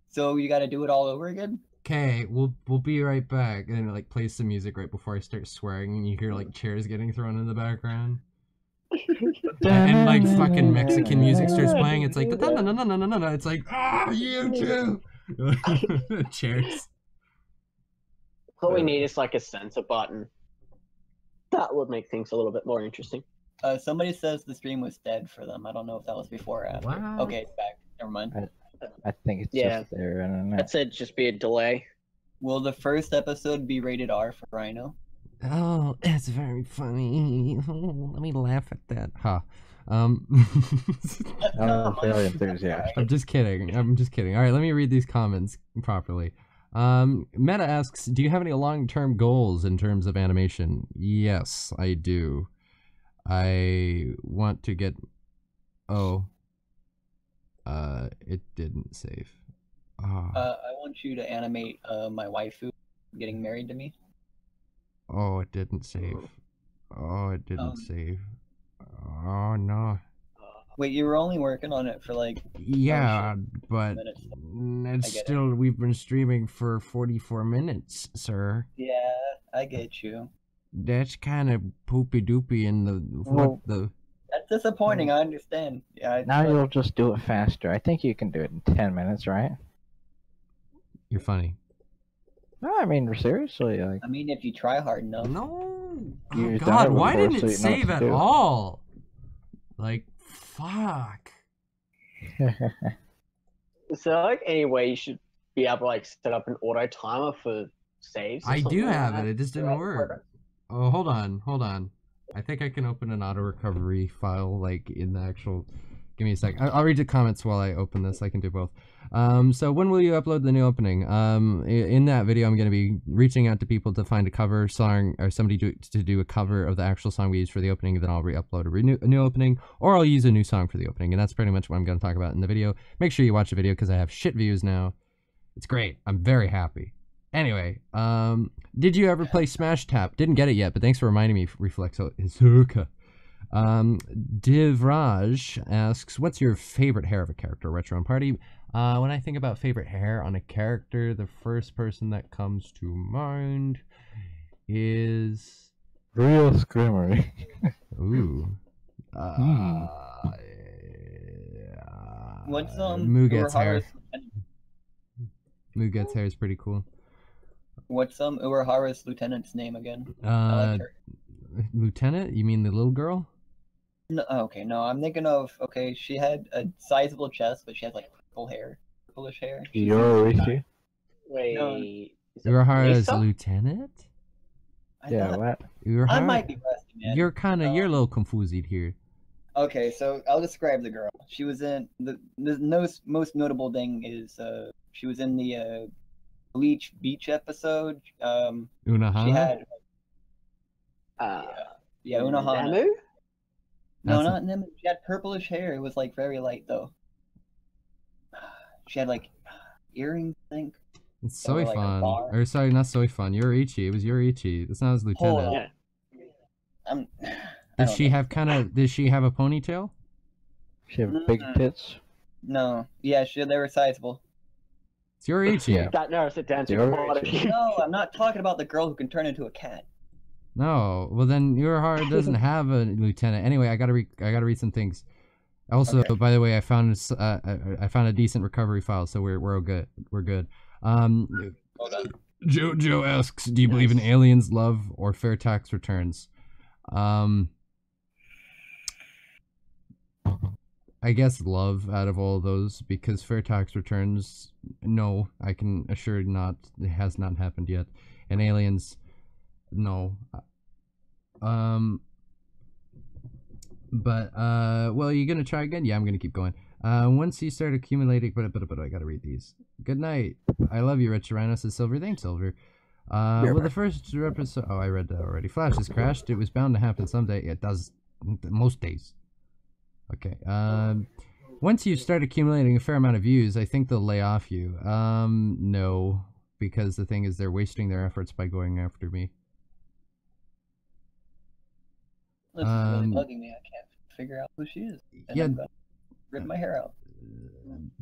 So you got to do it all over again? Okay, we'll be right back. And it like plays some music right before I start swearing, and you hear like chairs getting thrown in the background. And like fucking Mexican music starts playing. It's like no. It's like you too. Chairs. All we need is like a censor button. That would make things a little bit more interesting. Somebody says the stream was dead for them. I don't know if that was before or after. What? Okay, it's back. Never mind. I think it's Yeah. just there. I don't know. That said, just be a delay. Will the first episode be rated R for Ryno? Oh, that's very funny. Let me laugh at that. Ha. I'm fairly enthusiastic. I'm just kidding. All right, let me read these comments properly. Meta asks, do you have any long-term goals in terms of animation? Yes, I do. I want to get... Oh. It didn't save. I want you to animate my waifu getting married to me. Oh, it didn't save. Oh, it didn't save. Oh, no. Wait, you were only working on it for like Yeah, but minutes. it's I get it. still, we've been streaming for 44 minutes, sir. Yeah, I get you. That's kind of poopy doopy in the, Well, what the... That's disappointing. I understand. Yeah. Now you'll just do it faster. I think you can do it in 10 minutes, right? You're funny. No, I mean seriously. Like, I mean, if you try hard enough. No. Oh You've done God, it why before, didn't so it you know what save to at do. all? Like, fuck. Is there like any way you should be able to like set up an auto timer for saves? Or I something do like have that? it. It just didn't work. Oh, hold on. I think I can open an auto recovery file, like in the actual. Give me a sec. I'll read the comments while I open this. I can do both. So when will you upload the new opening? In that video, I'm going to be reaching out to people to find a cover song or somebody to do a cover of the actual song we used for the opening. Then I'll re-upload a new opening, or I'll use a new song for the opening. And that's pretty much what I'm going to talk about in the video. Make sure you watch the video because I have shit views now. It's great. I'm very happy. Anyway, did you ever play Smash Tap? Didn't get it yet, but thanks for reminding me, Reflexo Hizuka. Divraj asks, what's your favorite hair of a character, Retro and Party? When I think about favorite hair on a character, the first person that comes to mind is... Real Scrimmery. Ooh. What's Muget's hair. Muget's hair is pretty cool. What's Uehara's lieutenant's name again? I like her. Lieutenant? You mean the little girl? No, okay, no, I'm thinking of, okay, she had a sizable chest, but she has like purplish hair. Yororichi? Wait. No. Uehara's Lisa? lieutenant? Yeah, what? Uehara? I might be rusty, man. You're a little confused here. Okay, so I'll describe the girl. She was in the most notable thing is she was in the Bleach Beach episode. Unohana? She had Unohana. Namu? No, That's not Nim. She had purplish hair. It was like very light though. She had like earrings, I think. It's Or, like, a Soifan. bar. Or sorry, not Soifan. Yoriichi. It was Yoriichi. That's not his lieutenant. Yeah. Did she have a ponytail? She have big tits? No. Yeah, they were sizable. It's Yoriichi. Yeah. That narrows it down to You're quality. No, I'm not talking about the girl who can turn into a cat. No. Well, then Uehara doesn't have a lieutenant. Anyway, I gotta read some things. Also, Okay. by the way, I found a decent recovery file, so we're good. We're good. Hold on. Jojo asks, do you believe in aliens, love, or fair tax returns? I guess love out of all those, because fair tax returns, no, I can assure not, it has not happened yet. And aliens, no. But, well, you gonna try again? Yeah, I'm gonna keep going. Once you start accumulating, but I gotta read these. Good night. I love you, Rich Ryno, says Silver. Thanks, Silver. Well, the first episode, oh, I read that already. Flash has crashed. It was bound to happen someday. It does most days. Okay. Once you start accumulating a fair amount of views, I think they'll lay off you. No, because the thing is they're wasting their efforts by going after me. This is really bugging me. I can't figure out who she is. And Yeah. I'm gonna rip my hair out.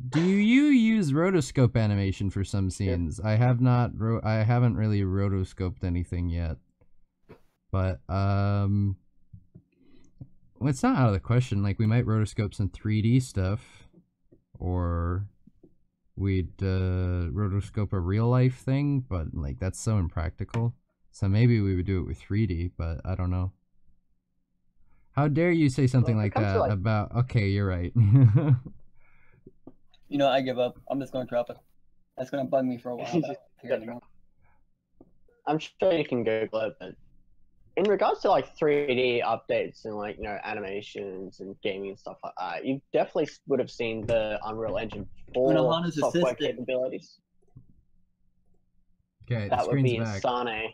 Do you use rotoscope animation for some scenes? I have not. I haven't really rotoscoped anything yet. But well, it's not out of the question. Like, we might rotoscope some 3D stuff, or we'd rotoscope a real life thing. But like, that's so impractical. So maybe we would do it with 3D, but I don't know. How dare you say something Well, like it comes that to, like- about? Okay, you're right. You know, I give up. I'm just gonna drop it. That's gonna bug me for a while. but I don't care anymore. I'm sure you can Google it, but in regards to like 3D updates and like, you know, animations and gaming and stuff like that, you definitely would have seen the Unreal Engine 4 Unohana's software assistant. capabilities. Okay, the That would screen's be back. Insane.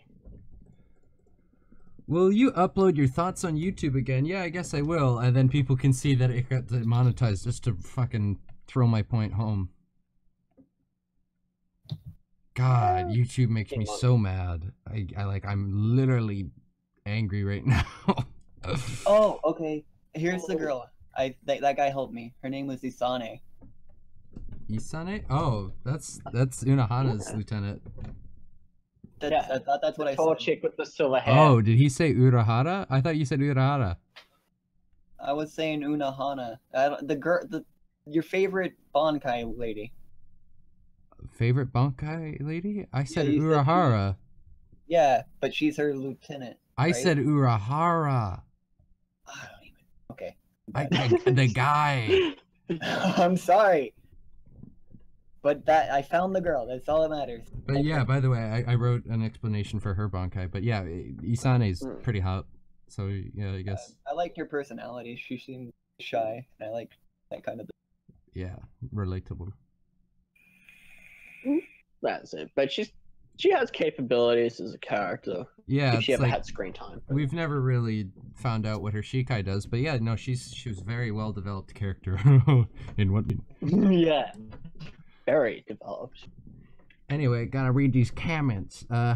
Will you upload your thoughts on YouTube again? Yeah, I guess I will, and then people can see that it got demonetized just to fucking throw my point home. God, YouTube makes me so mad. I'm literally angry right now. Oh, okay. Here's the girl. That guy helped me. Her name was Isane. Isane? Oh, that's Unohana's lieutenant. I thought that's what I Tall said. chick with the silver hair. Oh, did he say Urahara? I thought you said Urahara. I was saying Unohana. Your favorite Bankai lady. Favorite Bankai lady? I said you said Urahara. Yeah, but she's her lieutenant. I right? said Urahara. I don't even. Okay. The guy. I'm sorry. But I found the girl. That's all that matters. But yeah, by the way, I wrote an explanation for her Bankai. But yeah, Isane's pretty hot. So yeah, I guess. I liked her personality. She seemed shy, and I like that kind of. Yeah, relatable. That's it. But she has capabilities as a character. Yeah, if she it's ever like, had screen time. we've never really found out what her Shikai does, but yeah, no, she was very well developed character in what. Yeah, very developed. Anyway, gotta read these comments. Yeah,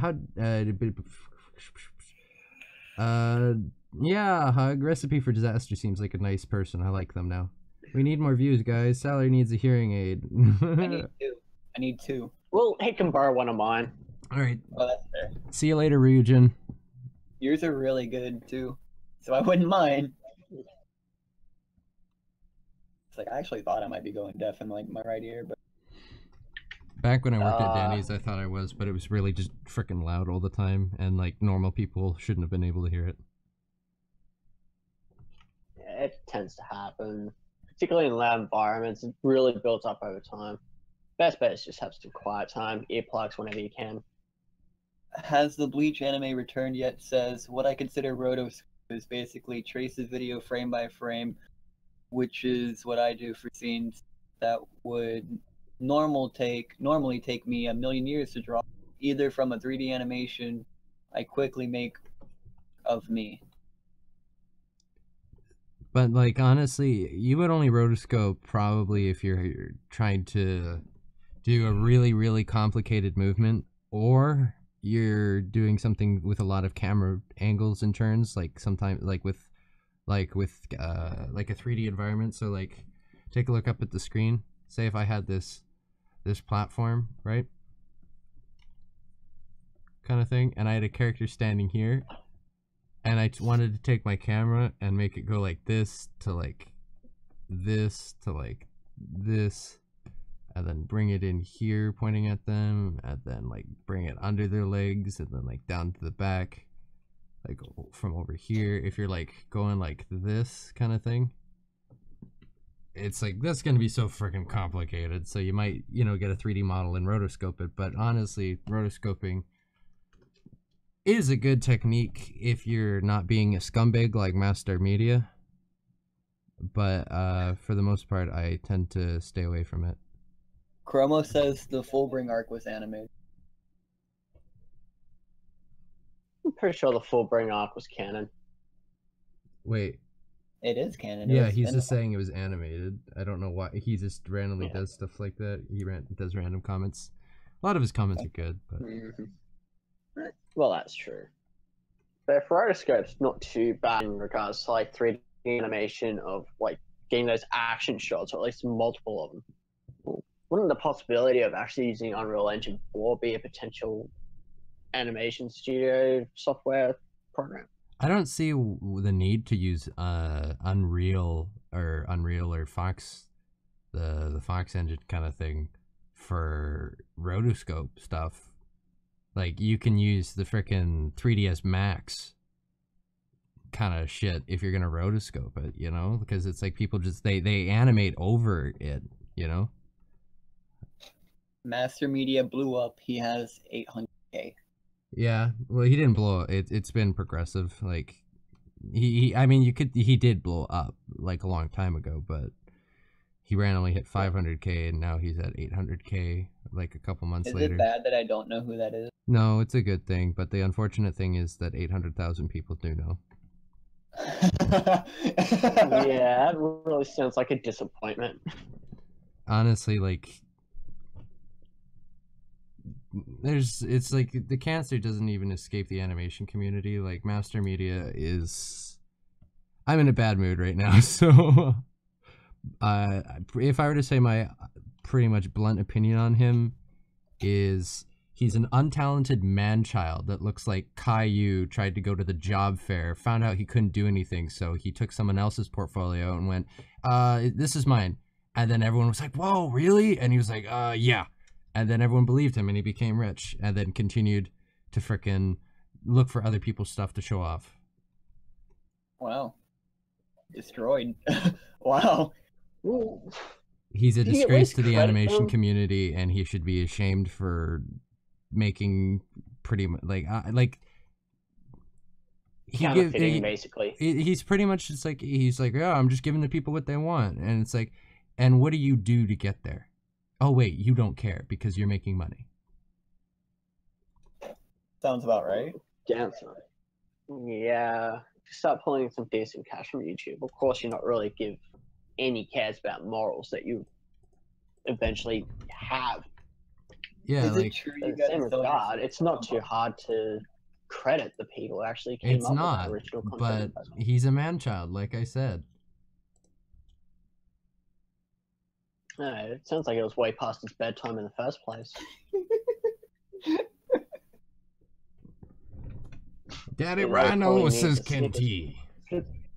Hug. Recipe for Disaster seems like a nice person. I like them now. We need more views, guys. Sally needs a hearing aid. I need two. Well, he can borrow one of mine. All right. Oh, that's fair. See you later, Ryujin. Yours are really good too, so I wouldn't mind. It's like I actually thought I might be going deaf in like my right ear, but Back when I worked at Danny's, I thought I was, but it was really just freaking loud all the time, and like normal people shouldn't have been able to hear it. Yeah, it tends to happen, particularly in lab environments. It really builds up over time. Best bet is just have some quiet time, earplugs whenever you can. has the Bleach anime returned yet? Says what I consider rotoscope is basically traces video frame by frame, which is what I do for scenes that would normally take me a million years to draw, either from a 3D animation I quickly make of me. But like honestly, you would only rotoscope probably if you're trying to do a really, really complicated movement, or you're doing something with a lot of camera angles and turns, like sometimes like with a 3D environment. So like take a look up at the screen. Say if I had this platform, right? Kind of thing, and I had a character standing here, and I wanted to take my camera and make it go like this to like this to like this, and then bring it in here pointing at them, and then like bring it under their legs, and then like down to the back, like from over here. If you're like going like this kind of thing, it's like that's gonna be so freaking complicated. So you might, get a 3D model and rotoscope it, but honestly, rotoscoping is a good technique if you're not being a scumbag like Master Media. But for the most part, I tend to stay away from it. Chromo says the Fullbring arc was animated. I'm pretty sure the Fullbring arc was canon. Wait. It is canon. Yeah, he's just saying it was animated. I don't know why. He just randomly does stuff like that. He does random comments. A lot of his comments are good, but... Well, that's true. But for rotoscope's not too bad in regards to like 3D animation of like getting those action shots, or at least multiple of them. Wouldn't the possibility of actually using Unreal Engine 4 be a potential animation studio software program? I don't see the need to use Unreal or Fox, the Fox engine kind of thing for rotoscope stuff. Like, you can use the frickin' 3ds Max kind of shit if you're gonna rotoscope it, because it's like people just they animate over it, Master Media blew up. He has 800K. Yeah, well, he didn't blow up. It's been progressive. Like, he did blow up like a long time ago, but he randomly hit 500K, and now he's at 800K like a couple months later. Is it bad that I don't know who that is? No, it's a good thing, but the unfortunate thing is that 800,000 people do know. Yeah, that really sounds like a disappointment. Honestly, like, it's like the cancer doesn't even escape the animation community. Like, Master Media is... I'm in a bad mood right now, so... if I were to say my pretty much blunt opinion on him is He's an untalented man-child that looks like Caillou tried to go to the job fair, found out he couldn't do anything, so he took someone else's portfolio and went, this is mine. And then everyone was like, whoa, really? And he was like, yeah. And then everyone believed him and he became rich and then continued to frickin' look for other people's stuff to show off. Wow. Destroyed. Wow. He's a Did he at disgrace least to the credit animation them? community and he should be ashamed for making pretty much Counterfeiting, basically. he's pretty much just like, he's like, yeah, I'm just giving the people what they want. And it's like, and what do you do to get there? Oh wait, you don't care because you're making money. Sounds about right. Damn son. Yeah. If you start pulling some decent cash from YouTube, of course you're not really give any cares about morals that you eventually have. Yeah, Is like it true In you the same guys don't regard, it's not too hard to credit the people who actually came it's up not, with that original but content. he's a man-child, like I said. No, it sounds like it was way past his bedtime in the first place. Daddy Well, they Ryno probably was need his to sneak Kenty.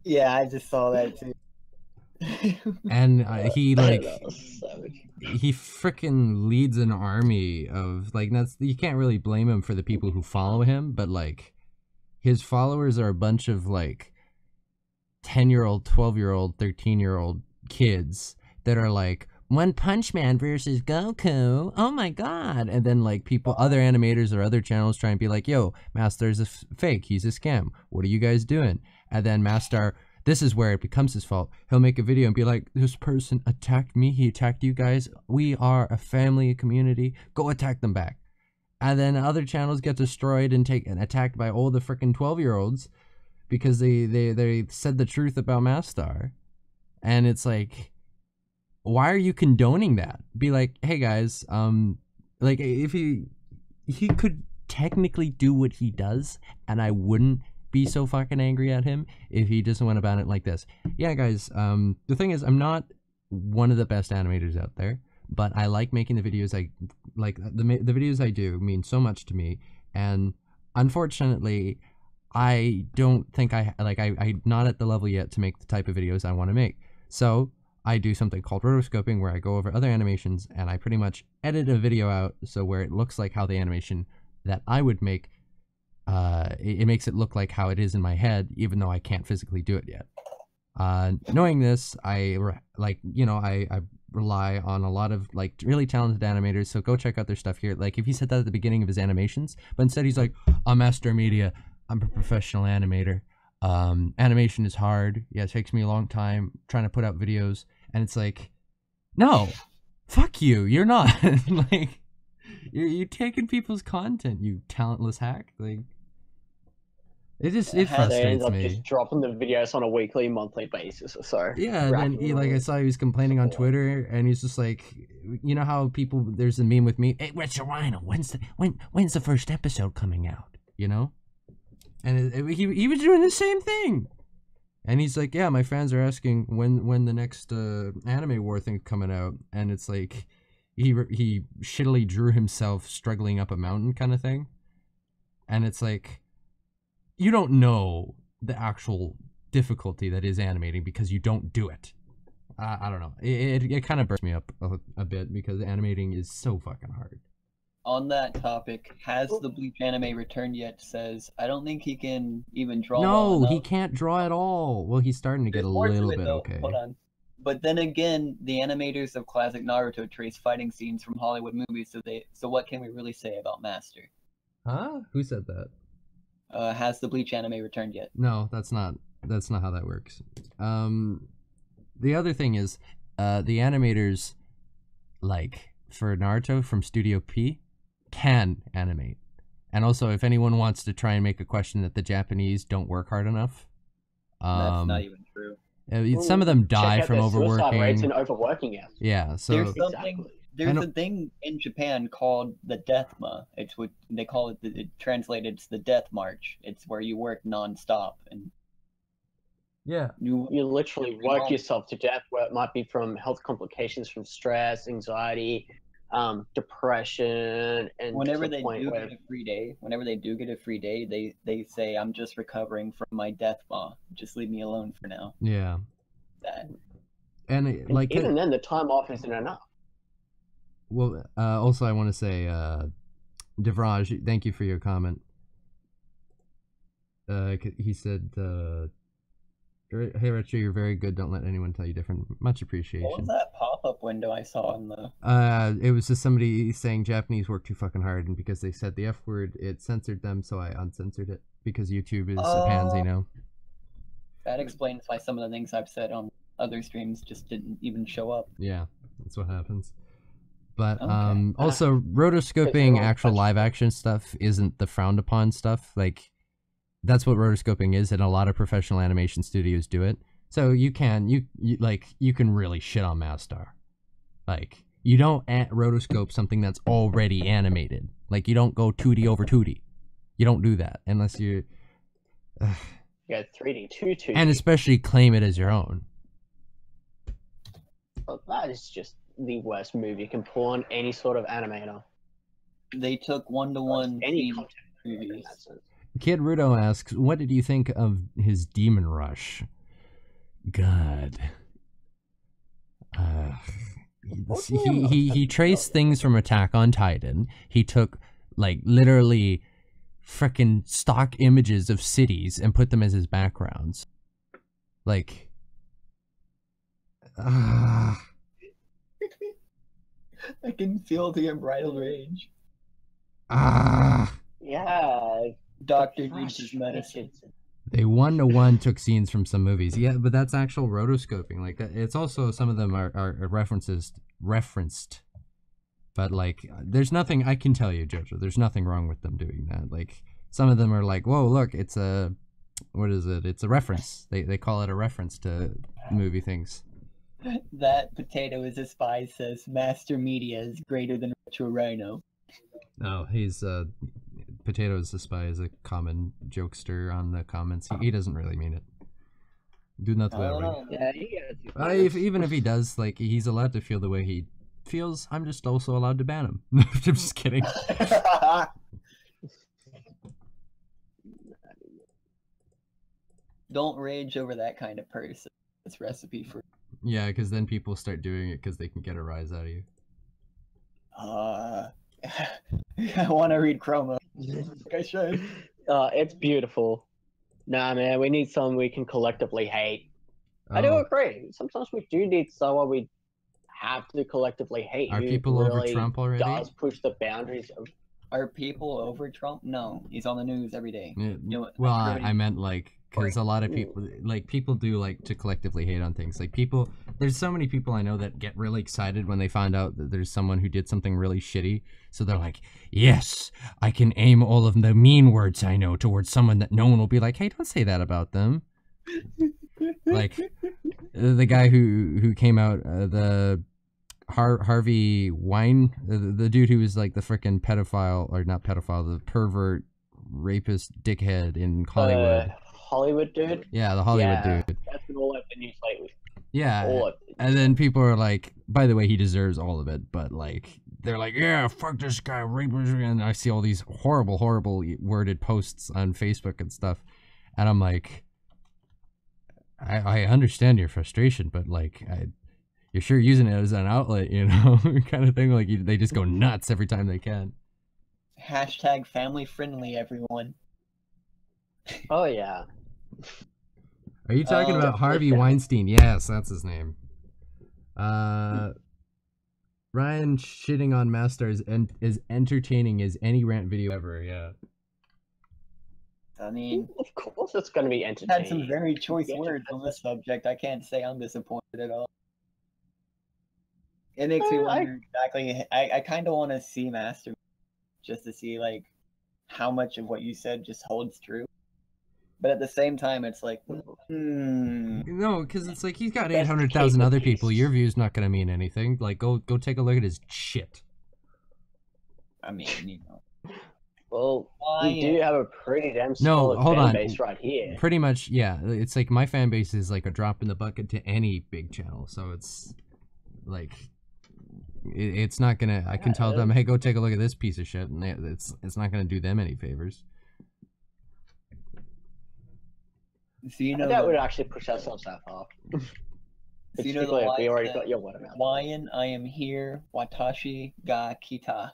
Yeah, I just saw that too. And he like That was savage. he freaking leads an army of like, that's, you can't really blame him for the people who follow him, but like his followers are a bunch of like 10-year-old, 12-year-old, 13-year-old kids that are like, One Punch Man versus Goku, oh my god. And then like people, other animators or other channels try and be like, yo, Master's a fake, he's a scam, what are you guys doing? And then Master, this is where it becomes his fault. He'll make a video and be like, this person attacked me, he attacked you guys, we are a family, a community, go attack them back. And then other channels get destroyed and attacked by all the freaking 12-year-olds because they said the truth about Mastar. And it's like, why are you condoning that? Be like, hey guys, like if he could technically do what he does and I wouldn't be so fucking angry at him if he just went about it like this. Yeah, guys, the thing is, I'm not one of the best animators out there, but I like making the videos. I like the videos I do mean so much to me, and unfortunately, I don't think I'm not at the level yet to make the type of videos I want to make. So I do something called rotoscoping, where I go over other animations and I pretty much edit a video out so where it looks like how the animation that I would make. It makes it look like how it is in my head, even though I can't physically do it yet. Knowing this, I rely on a lot of like really talented animators, so go check out their stuff here. Like if he said that at the beginning of his animations, but instead he's like, I'm Master Media, I'm a professional animator. Animation is hard. Yeah, it takes me a long time trying to put out videos, and it's like, no, fuck you, you're not. Like, you're taking people's content, you talentless hack. Like, it They end frustrates up me. just dropping the videos on a weekly, monthly basis or so. Yeah, and then like I saw he was complaining on Twitter, and he's just like, you know how people, there's a meme with me, hey, where's your Ryno? When's the first episode coming out? You know? And he was doing the same thing. And he's like, yeah, my fans are asking when the next anime war thing's coming out, and it's like he shittily drew himself struggling up a mountain kind of thing. And it's like, you don't know the actual difficulty that is animating because you don't do it. I don't know. It kind of burns me up a bit because animating is so fucking hard. On that topic, has the Bleach anime returned yet? Says, I don't think he can even draw. No, well he enough. can't draw at all. Well, he's starting to get There's a more to little it, bit though. okay. Hold on. But then again, the animators of classic Naruto trace fighting scenes from Hollywood movies, so what can we really say about Master? Huh? Who said that? Has the Bleach anime returned yet? No, that's not how that works. The other thing is, the animators, like for Naruto from Studio P, can animate. And also, if anyone wants to try and make a question that the Japanese don't work hard enough, That's not even true. some of them die Check out from their suicide rates overworking. and overworking it. Yeah, so There's something. Exactly. There's a thing in Japan called the Deathma. It's what they call it. It translated, it's the Death March. It's where you work non-stop and yeah, You literally work yourself to death, where it might be from health complications from stress, anxiety, depression, and Whenever to the they point do where get a free day, they say, I'm just recovering from my death ball. Just leave me alone for now. Yeah. That. And like even then, the time off isn't enough. well, also I want to say, Devraj, thank you for your comment. He said, "Hey, Retro, you're very good. Don't let anyone tell you different. Much What appreciation." was that pop-up window I saw in the... It was just somebody saying Japanese work too fucking hard, and because they said the F word, it censored them, so I uncensored it because YouTube is a pansy now. That explains why some of the things I've said on other streams just didn't even show up. Yeah, that's what happens. But Okay. also rotoscoping actual live action stuff isn't the frowned upon stuff. Like that's what rotoscoping is, and a lot of professional animation studios do it. So you can really shit on Mastar. Like you don't rotoscope something that's already animated. Like you don't go 2D over 2D. You don't do that unless you. You got 3D, 2D. And especially claim it as your own. Well, that is just the worst move you can pull on any sort of animator. They took one-to-one Any theme content in movies. that sense. Kid Rudo asks, what did you think of his Demon Rush? God. He traced things from Attack on Titan. He took, like, literally frickin' stock images of cities and put them as his backgrounds. Like... I can feel the unbridled rage. Yeah. Doctor needs his medicine. They one-to-one took scenes from some movies. Yeah, but that's actual rotoscoping. Like that, it's also some of them are referenced. But like, there's nothing I can tell you, Jojo. There's nothing wrong with them doing that. Like some of them are like, whoa, look, it's a what is it? It's a reference. They call it a reference to movie things. That potato is a spy says Master Media is greater than Retro Ryno. No, he's Potato is a spy is a common jokester on the comments. He doesn't really mean it. Do not worry. Yeah, Even if he does, like, he's allowed to feel the way he feels. I'm just also allowed to ban him. I'm just kidding. Don't rage over that kind of person. It's recipe for... Yeah, because then people start doing it because they can get a rise out of you. I want to read Chroma. I should. It's beautiful. Nah, man, we need someone we can collectively hate. I do agree. Sometimes we do need someone we have to collectively hate. Are who people over really Trump already? Does push the boundaries of... Are people over Trump? No, he's on the news every day. Yeah, You know, well, I meant like because a lot of people do like to collectively hate on things. Like people, there's so many people I know that get really excited when they find out that there's someone who did something really shitty. So they're like, yes, I can aim all of the mean words I know towards someone that no one will be like, hey, don't say that about them. Like the guy who came out, the Harvey Wine, the dude who was like the frickin' pedophile, or not pedophile, the pervert, rapist, dickhead in Hollywood. Hollywood dude? Yeah, the Hollywood dude. That's been all over the news lately. Yeah, and then people are like, by the way, he deserves all of it, but like, they're like, yeah, fuck this guy, rapist, and I see all these horrible worded posts on Facebook and stuff, and I'm like, I understand your frustration, but like, you're sure using it as an outlet, you know, kind of thing. Like they just go nuts every time they can. Hashtag family friendly, everyone. Oh yeah. Are you talking about Harvey Weinstein? Yes, that's his name. Ryan shitting on Masters and as entertaining as any rant video ever. Yeah. I mean, of course it's going to be entertaining. Had some very choice words on this subject. I can't say I'm disappointed at all. It makes me wonder exactly. I kind of want to see Master just to see like how much of what you said just holds true. But at the same time, it's like, no, because it's like he's got 800,000 other people. Your view's not gonna mean anything. Like, go take a look at his shit. I mean, you know. Well, we do have a pretty damn solid fan base right here. Pretty much, yeah. It's like my fan base is like a drop in the bucket to any big channel. So it's like, it's not gonna. I can tell them, hey, go take a look at this piece of shit, and it's not gonna do them any favors. So you know that would actually push ourselves that far. So you know the Particularly if we line already that, got your word out. Hawaiian, I am here. Watashi ga kita.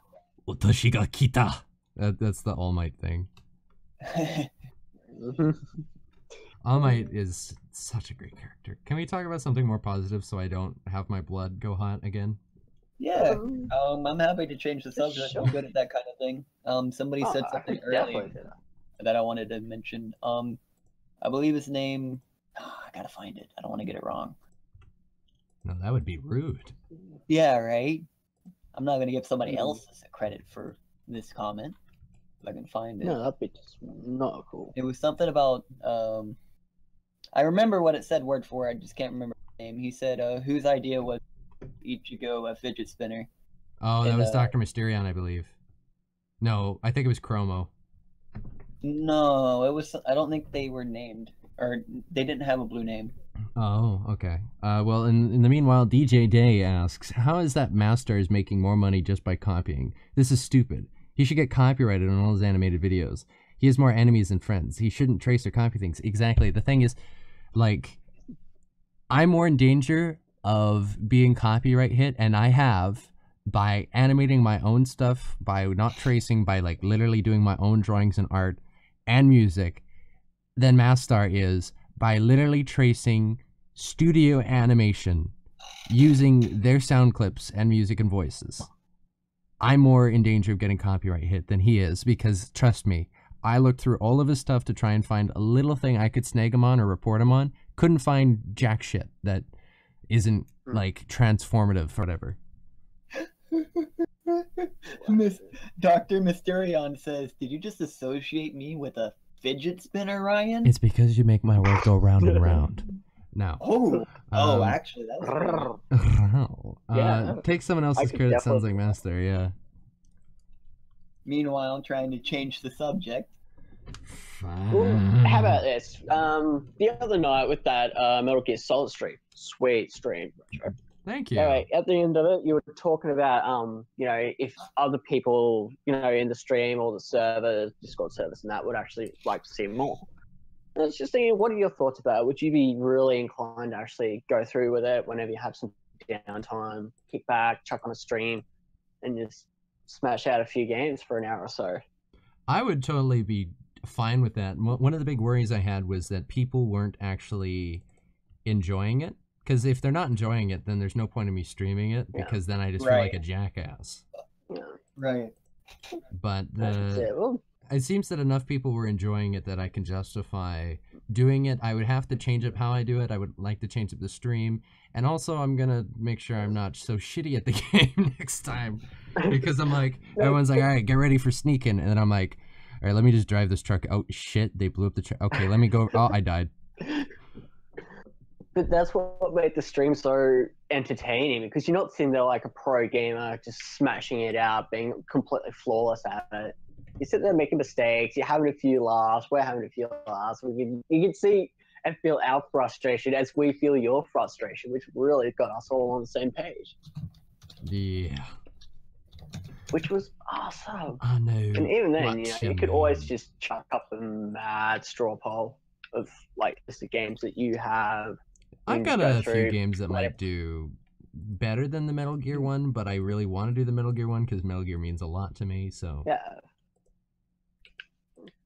Watashi ga kita. That's the All Might thing. All Might is such a great character. Can we talk about something more positive so I don't have my blood go hot again? Yeah, I'm happy to change the subject. Sure. I'm good at that kind of thing. Somebody said something earlier that I wanted to mention. I believe his name. I gotta find it. I don't want to get it wrong. No, that would be rude. Yeah, right. I'm not gonna give somebody else credit for this comment. If I can find it. No, that'd be just not cool. It was something about. I remember what it said word for word. I just can't remember his name. He said, "Whose idea was Ichigo a fidget spinner?" Oh, that was Dr. Mysterion, I believe. No, I think it was Chromo. No, it was. I don't think they were named, or they didn't have a blue name. Oh, okay. Well, in the meanwhile, DJ Day asks, how is that Masters making more money just by copying? This is stupid. He should get copyrighted on all his animated videos. He has more enemies than friends. He shouldn't trace or copy things. Exactly. The thing is, like, I'm more in danger of being copyright hit, and I have, by animating my own stuff, by not tracing, by, like, literally doing my own drawings and art and music, than Mastar is by literally tracing studio animation using their sound clips and music and voices. I'm more in danger of getting copyright hit than he is, because trust me, I looked through all of his stuff to try and find a little thing I could snag him on or report him on. Couldn't find jack shit that isn't like transformative or whatever. Dr. Mysterion says, "Did you just associate me with a fidget spinner, Ryan?" It's because you make my world go round and round. Now. Actually, that was take someone else's credit. Sounds like Master, yeah. Meanwhile, I'm trying to change the subject. Well, how about this? The other night with that Metal Gear Solid stream, sweet stream. Thank you. Anyway, at the end of it, you were talking about, you know, if other people, you know, in the stream or the server, Discord service, and that would actually like to see more. And I was just thinking, what are your thoughts about it? Would you be really inclined to actually go through with it whenever you have some downtime, kick back, chuck on a stream, and just smash out a few games for an hour or so? I would totally be fine with that. One of the big worries I had was that people weren't actually enjoying it. Because if they're not enjoying it, then there's no point in me streaming it, because then I just feel like a jackass. Yeah. Right. But it seems that enough people were enjoying it that I can justify doing it. I would have to change up how I do it. I would like to change up the stream. And also, I'm going to make sure I'm not so shitty at the game next time. Because I'm like, everyone's like, all right, get ready for sneaking. And then I'm like, all right, let me just drive this truck. Oh, shit, they blew up the truck. Okay, let me go. Oh, I died. But that's what made the stream so entertaining, because you're not sitting there like a pro gamer just smashing it out, being completely flawless at it. You sit there making mistakes, you're having a few laughs, we're having a few laughs. You can see and feel our frustration as we feel your frustration, which really got us all on the same page. Yeah. Which was awesome. I know. And even then, you know, you could always just chuck up a mad straw poll of like just the games that you have. I've got a few games that might do better than the Metal Gear one, but I really want to do the Metal Gear one because Metal Gear means a lot to me. So yeah,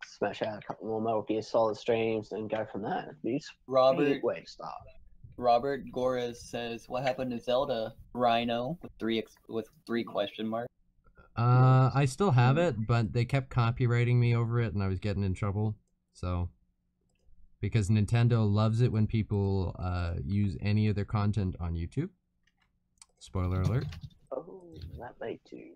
smash out a couple more Metal Gear Solid streams and go from there. Robert, way to start. Robert Gores says, "What happened to Zelda Ryno with three question marks?" I still have it, but they kept copywriting me over it, and I was getting in trouble. So. Because Nintendo loves it when people use any of their content on YouTube. Spoiler alert. Oh, that they do.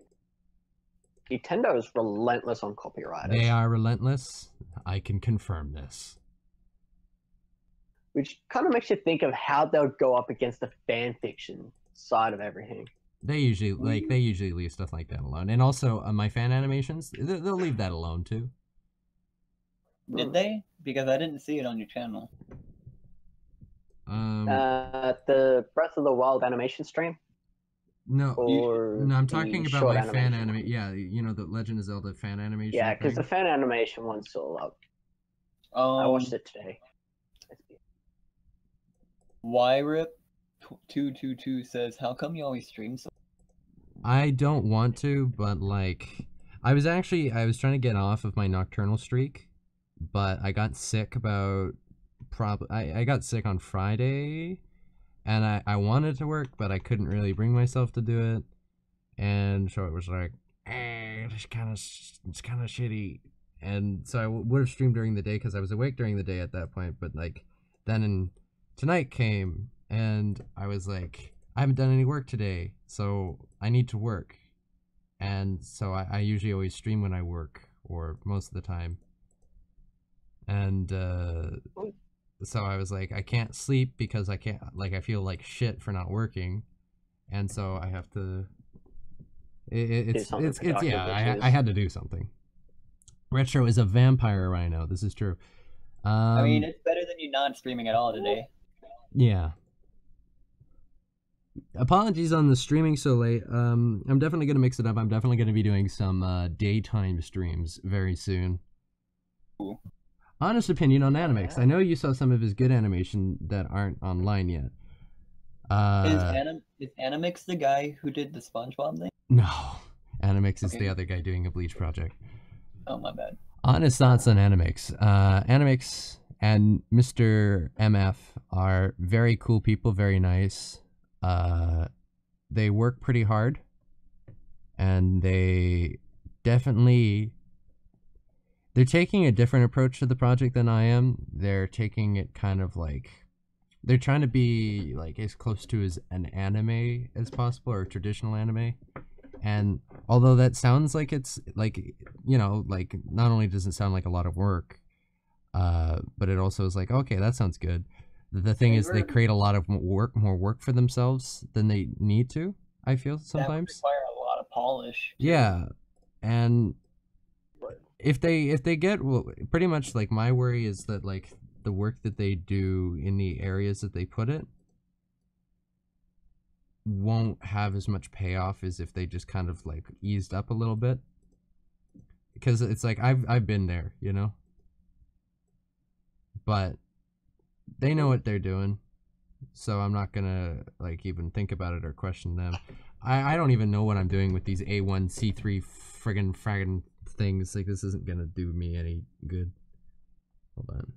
Nintendo is relentless on copyright. They are relentless. I can confirm this. Which kind of makes you think of how they'll go up against the fan fiction side of everything. They usually leave stuff like that alone. And also, my fan animations, they'll leave that alone too. Did they? Because I didn't see it on your channel. The Breath of the Wild animation stream. No, or no, I'm the talking about short my fan animation anime. Yeah, you know the Legend of Zelda fan animation. Yeah, because the thing? fan animation one's still up. I watched it today. YRip222 says, "How come you always stream so?" I don't want to, but like, I was trying to get off of my nocturnal streak, but I got sick about I got sick on Friday, and I wanted to work, but I couldn't really bring myself to do it, and so it was like, it's kind of shitty, and so I would have streamed during the day because I was awake during the day at that point, but like, tonight came, and I was like, I haven't done any work today, so I need to work. And so I usually always stream when I work, or most of the time. And so I was like, I can't sleep because I feel like shit for not working. And so I have to... It's yeah, I had to do something. Retro is a vampire Ryno, this is true. I mean, it's better than you not streaming at all today. Yeah. Apologies on the streaming so late. I'm definitely going to mix it up. I'm definitely going to be doing some daytime streams very soon. Cool. Honest opinion on Animix. I know you saw some of his good animation that aren't online yet. Is Animix the guy who did the SpongeBob thing? No. Animix is the other guy doing a Bleach Project. Oh, my bad. Honest thoughts on Animix. Animix and Mr. MF are very cool people, very nice. They work pretty hard, and they're taking a different approach to the project than I am. They're taking it kind of like, they're trying to be like as close to as an anime as possible, or traditional anime. And although that sounds like it's like, you know, like not only does it sound like a lot of work, but it also is like, okay, that sounds good. The thing is, they create a lot of more work for themselves than they need to, I feel sometimes. That would require a lot of polish. Yeah, and if they get, well, pretty much like my worry is that like the work that they do in the areas that they put it won't have as much payoff as if they just kind of like eased up a little bit, because it's like I've been there, you know, but they know what they're doing, so I'm not gonna like even think about it or question them. I don't even know what I'm doing with these A1C3 fraggin' things. Like, this isn't gonna do me any good. Hold on.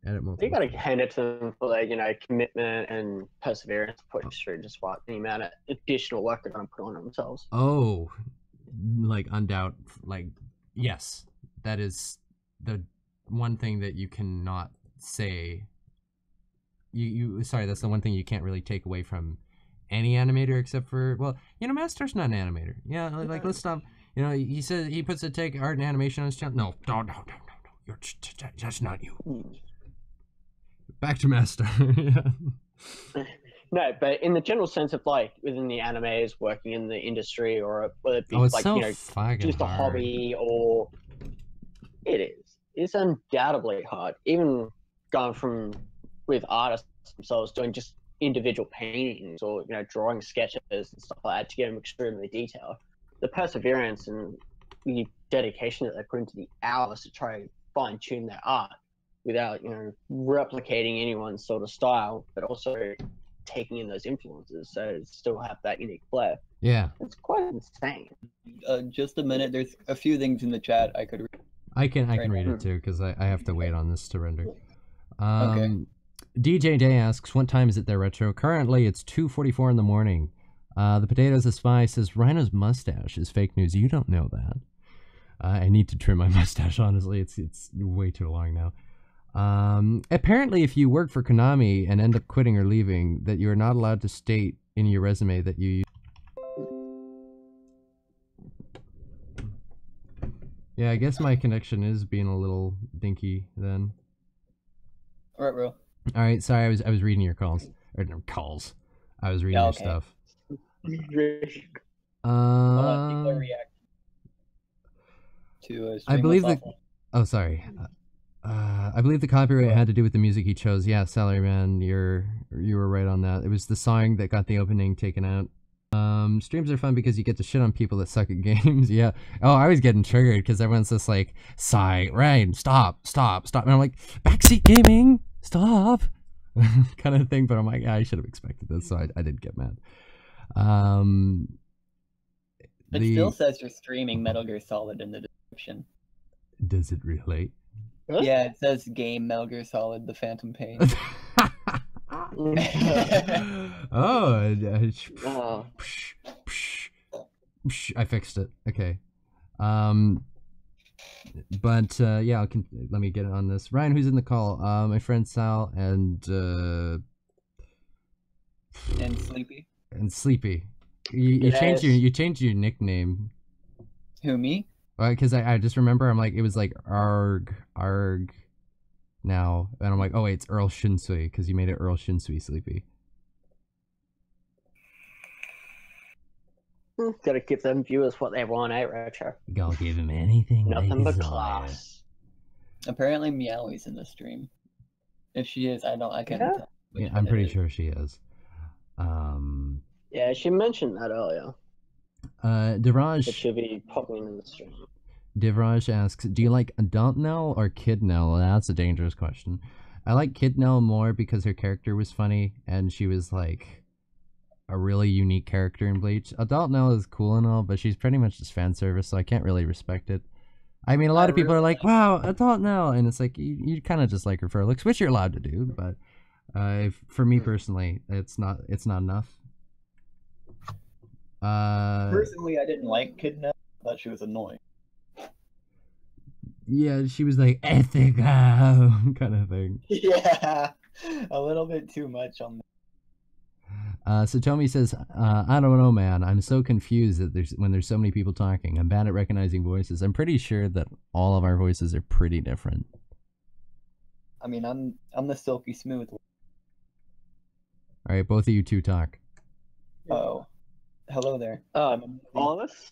Edit multiple. You gotta hand it to them for like, you know, commitment and perseverance to push through just what the amount of additional work they're gonna put on themselves. Oh, like like, yes, that is the one thing that you cannot say. Sorry, that's the one thing you can't really take away from any animator except for, well, you know, Master's not an animator. Yeah, like let's stop. You know, he says he puts a take art and animation on his channel. No. That's not you. Back to Master. No, but in the general sense of like within the animes, working in the industry, or whether it be it's like, so you know, just a hard. hobby, or it's undoubtedly hard. Even going from with artists themselves doing just individual paintings, or, you know, drawing sketches and stuff like that to get them extremely detailed. The perseverance and the dedication that they put into the hours to try and fine tune their art without, you know, replicating anyone's sort of style, but also taking in those influences so still have that unique flair. Yeah, it's quite insane. Just a minute. There's a few things in the chat I could read. I can read it too, because I have to wait on this to render. Okay. DJ Day asks, what time is it there, Retro? Currently, it's 2:44 in the morning. The Potatoes the Spy says, Ryno's mustache is fake news. You don't know that. I need to trim my mustache, honestly. It's way too long now. Apparently, if you work for Konami and end up quitting or leaving, that you are not allowed to state in your resume that you... Yeah, I guess my connection is being a little dinky then. Right, bro. All right, sorry, I was reading your calls. Or no, calls. I was reading your stuff. People react to I believe the... Oh, sorry. I believe the copyright had to do with the music he chose. Yeah, Salaryman, you were right on that. It was the song that got the opening taken out. Streams are fun because you get to shit on people that suck at games. Yeah. Oh, I was getting triggered because everyone's just like, "Sigh, Ryan, stop, stop, stop," and I'm like, "Backseat gaming, stop," kind of thing. But I'm like, yeah, I should have expected this, so I did get mad. It still says you're streaming Metal Gear Solid in the description. Does it really? Really? Yeah, it says game Metal Gear Solid: The Phantom Pain. Oh, Oh. I fixed it. Okay. But yeah, let me get on this. Ryan, who's in the call? My friend Sal and Sleepy. And Sleepy. You changed your nickname. Who, me? Because I just remember I'm like, it was like Arg now, and I'm like, oh wait, it's Earl Shinsui because you made it Earl Shinsui Sleepy. Gotta give them viewers what they want, eh, Retro? Gotta give him anything. Nothing but desire. class. Apparently Meowy's in the stream. If she is, I can't tell. Yeah, I'm pretty sure she is. Yeah, she mentioned that earlier. That Devraj. she'll be popping in the stream. Devraj asks, do you like adult Nell or kid Nell? Well, that's a dangerous question. I like kid Nell more because her character was funny and she was like a really unique character in Bleach. Adult Nell is cool and all, but she's pretty much just fan service, so I can't really respect it. I mean, a lot of people are like, wow, adult Nell, and it's like, you kind of just like her for her looks, which you're allowed to do, but for me personally, it's not enough. Personally, I didn't like Kidnap. I thought she was annoying. Yeah, she was like, ethical kind of thing. Yeah, a little bit too much on Satomi says, I don't know, man. I'm so confused that when there's so many people talking. I'm bad at recognizing voices. I'm pretty sure that all of our voices are pretty different. I mean, I'm the silky smooth. All right, both of you two talk. Oh, hello there. All of us?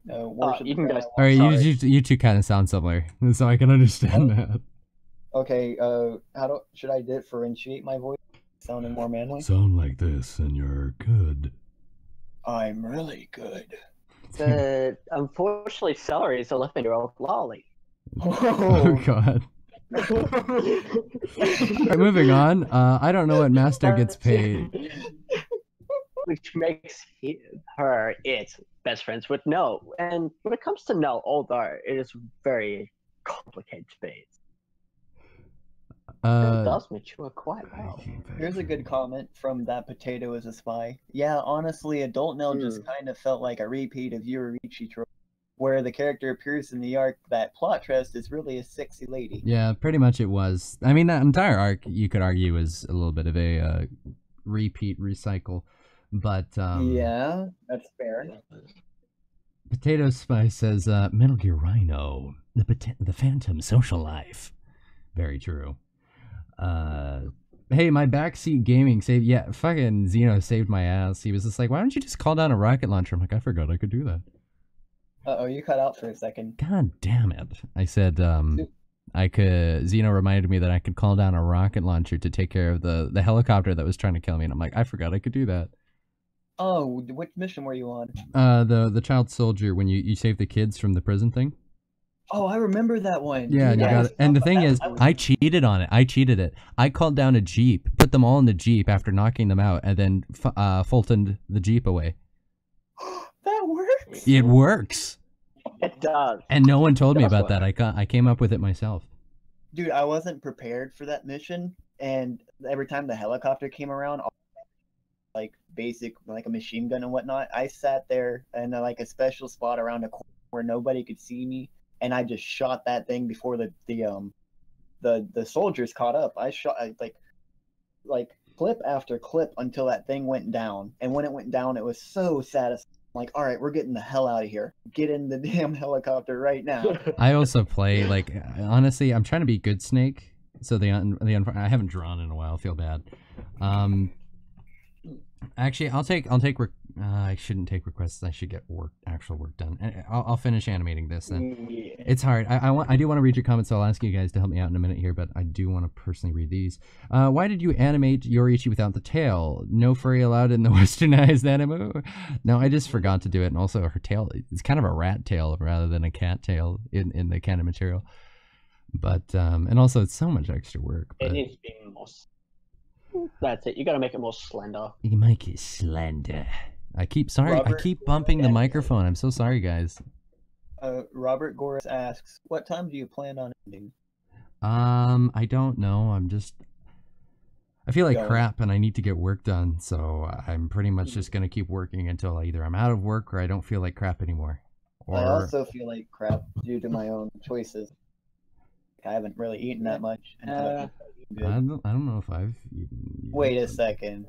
You can go. All right, you two kind of sound similar, so I can understand that. Okay, should I differentiate my voice? Sounding more manly? Sound like this and you're good. I'm really good. Unfortunately, Celery is a 11-year-old lolly. Oh God. Alright, moving on. I don't know what Master gets paid. Which makes her its best friends with No. And when it comes to No, although it is very complicated to beat. It does mature quite well. Here's a good comment from That Potato is a Spy. Yeah, honestly, Adult Nell just kind of felt like a repeat of Yuriichi trope, where the character appears in the arc that plot twist is really a sexy lady. Yeah, pretty much it was. I mean, that entire arc, you could argue, is a little bit of a repeat, recycle. But yeah, that's fair. Potato Spy says, Metal Gear Ryno, the Phantom social life. Very true. Hey, my backseat gaming saved. Yeah, fucking Xeno saved my ass. He was just like, why don't you just call down a rocket launcher? I'm like, I forgot I could do that. Uh-oh, you cut out for a second. God damn it. I said, I could. Xeno reminded me that I could call down a rocket launcher to take care of the helicopter that was trying to kill me. And I'm like, I forgot I could do that. Oh, which mission were you on? The child soldier, when you save the kids from the prison thing. Oh, I remember that one. Yeah, and you got it. And the thing is, I cheated on it. I cheated it. I called down a Jeep, put them all in the Jeep after knocking them out, and then Fultoned the Jeep away. That works? It works. It does. And no one told me about that. I came up with it myself. Dude, I wasn't prepared for that mission, and every time the helicopter came around, like basic, like a machine gun and whatnot, I sat there in like a special spot around a corner where nobody could see me. And I just shot that thing before the soldiers caught up. I shot like clip after clip until that thing went down. And when it went down, it was so satisfying. Like, all right, we're getting the hell out of here. Get in the damn helicopter right now. I also play, like, honestly, I'm trying to be good Snake. So I haven't drawn in a while. I feel bad. Actually, I'll take I shouldn't take requests. I should get actual work done. I'll finish animating this then. Yeah. It's hard. I do want to read your comments, so I'll ask you guys to help me out in a minute here, but I do want to personally read these. Why did you animate Yoriichi without the tail? No furry allowed in the westernized anime? No, I just forgot to do it, and also her tail, it's kind of a rat tail rather than a cat tail in the canon material. But, and also it's so much extra work. But It needs to be more. That's it. You got to make it more slender. you make it slender. I keep bumping the microphone. I'm so sorry, guys. Robert Goris asks, "What time do you plan on ending?" I don't know. I feel like Go. crap and I need to get work done, so I'm pretty much just gonna keep working until either I'm out of work or I don't feel like crap anymore. Or I also feel like crap due to my own choices. I haven't really eaten that much. And haven't eaten good. I don't know if I've eaten. Wait a second.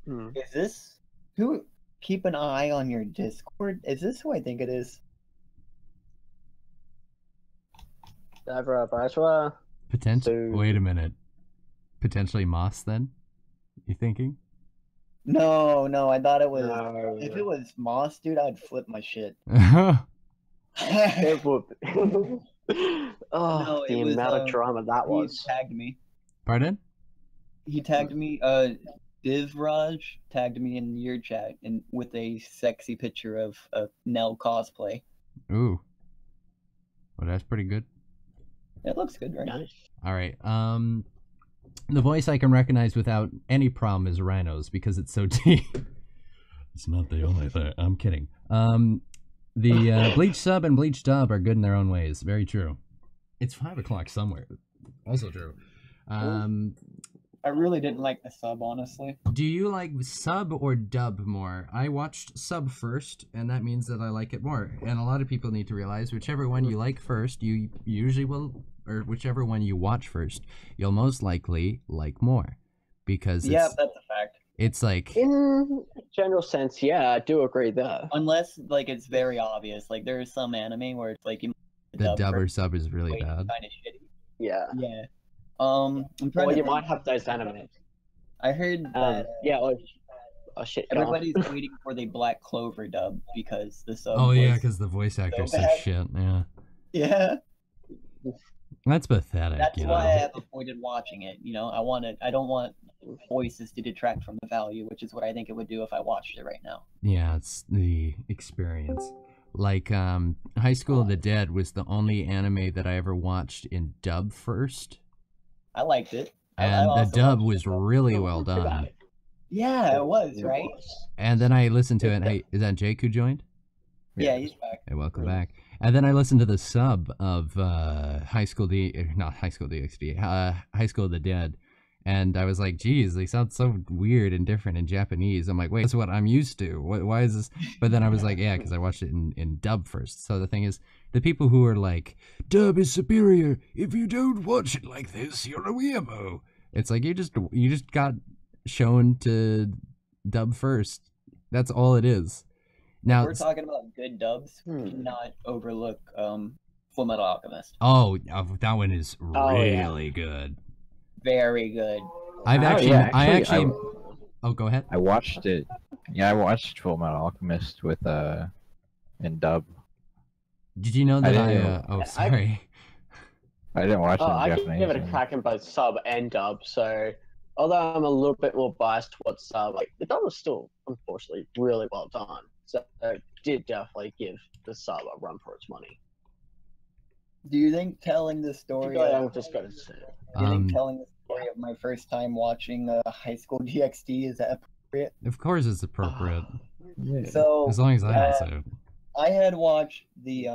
Hmm. Is this who? Keep an eye on your Discord. Is this who I think it is? Potential. So- Wait a minute. Potentially Moss then? You thinking? No, I thought it was. No. If it was Moss, dude, I'd flip my shit. It would. Oh, No, the it was, amount of drama that He was. tagged me. Pardon? He tagged me. Divraj tagged me in your chat and with a sexy picture of a Nell cosplay. Ooh. Well, that's pretty good. It looks good, right? Nice. All right. The voice I can recognize without any problem is Ryno's because it's so deep. It's not the only thing. I'm kidding. The Bleach sub and Bleach dub are good in their own ways. Very true. It's 5 o'clock somewhere. Also true. I really didn't like the sub, honestly. Do you like sub or dub more? I watched sub first, and that means that I like it more. And a lot of people need to realize whichever one you like first, you usually will, or whichever one you watch first, you'll most likely like more. Because Yeah, that's a fact. it's like, In a general sense, yeah, I do agree there. Unless, like, it's very obvious. Like, there is some anime where it's like you the dub or sub is really bad. kind of shitty. Yeah. Yeah. I'm trying Or to you think. might have those animes. I heard that Yeah, oh shit. go on. everybody's waiting for the Black Clover dub because the sub. Oh yeah, was- because the voice actor's so bad. shit. Yeah, yeah. that's pathetic. That's you why know? I have avoided watching it. You know, I don't want voices to detract from the value, which is what I think it would do if I watched it right now. Yeah, it's the experience. Like, High School of the Dead was the only anime that I ever watched in dub first, I liked it. I and the also dub watched was it. really Oh, well too bad. done. Yeah, it was It right. was. And then I listened to it. And, hey, is that Jake who joined? Yeah, he's back. Hey, welcome back. And then I listened to the sub of High School not High School DxD, High School of the Dead, and I was like, geez, they sound so weird and different in Japanese. I'm like, wait, that's what I'm used to. Why is this? But then I was like, yeah, because I watched it in dub first. So the thing is, the people who are like, dub is superior. If you don't watch it like this, you're a weirdo. It's like you just got shown to dub first. That's all it is. Now, We're talking about good dubs. We cannot overlook Full Metal Alchemist. that one is Oh, yeah. really good. Very good. I've Oh, actually, yeah, I actually, actually. Oh, go ahead. I watched it. Yeah, I watched Full Metal Alchemist with in dub. Did you know that didn't I? know. Oh, I- sorry. I didn't watch it in I can Japanese. give it a and- crack in both sub and dub. So, although I'm a little bit more biased towards sub, like the dub was still, unfortunately, really well done. So, it did definitely give the sub a run for its money. Do you think telling the story? I'm Of, just gonna say. do you think Um, telling the story of my first time watching High School DxD is that appropriate? Of course, it's appropriate. Yeah. So As long as I uh, don't say it. I had watched the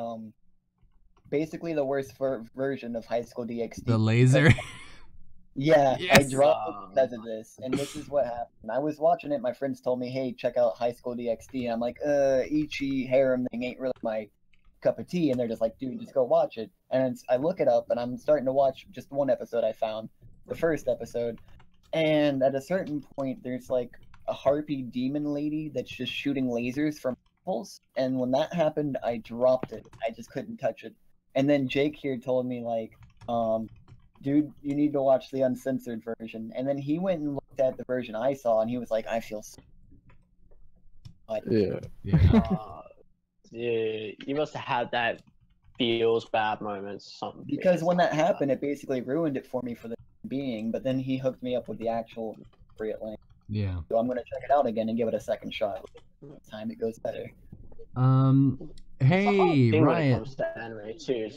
basically the worst version of High School DxD. The laser. Yeah, Yes. I dropped it because of this, and this is what happened. I was watching it. My friends told me, "Hey, check out High School DxD," and I'm like, Ichi harem thing ain't really my cup of tea." And they're just like, "Dude, just go watch it." And I look it up, and I'm starting to watch just one episode. I found the first episode, and at a certain point, there's like a harpy demon lady that's just shooting lasers from rifles. And when that happened, I dropped it. I just couldn't touch it. And then Jake here told me like, dude, you need to watch the uncensored version. And then he went and looked at the version I saw, and he was like, I feel sick. Yeah. Yeah, you must have had that feels bad moments or something. Because when that happened, it basically ruined it for me for the time being. But then he hooked me up with the actual free at length. Yeah. So I'm gonna check it out again and give it a second shot. This time it goes better. Hey, When it Ryan. comes to anime too.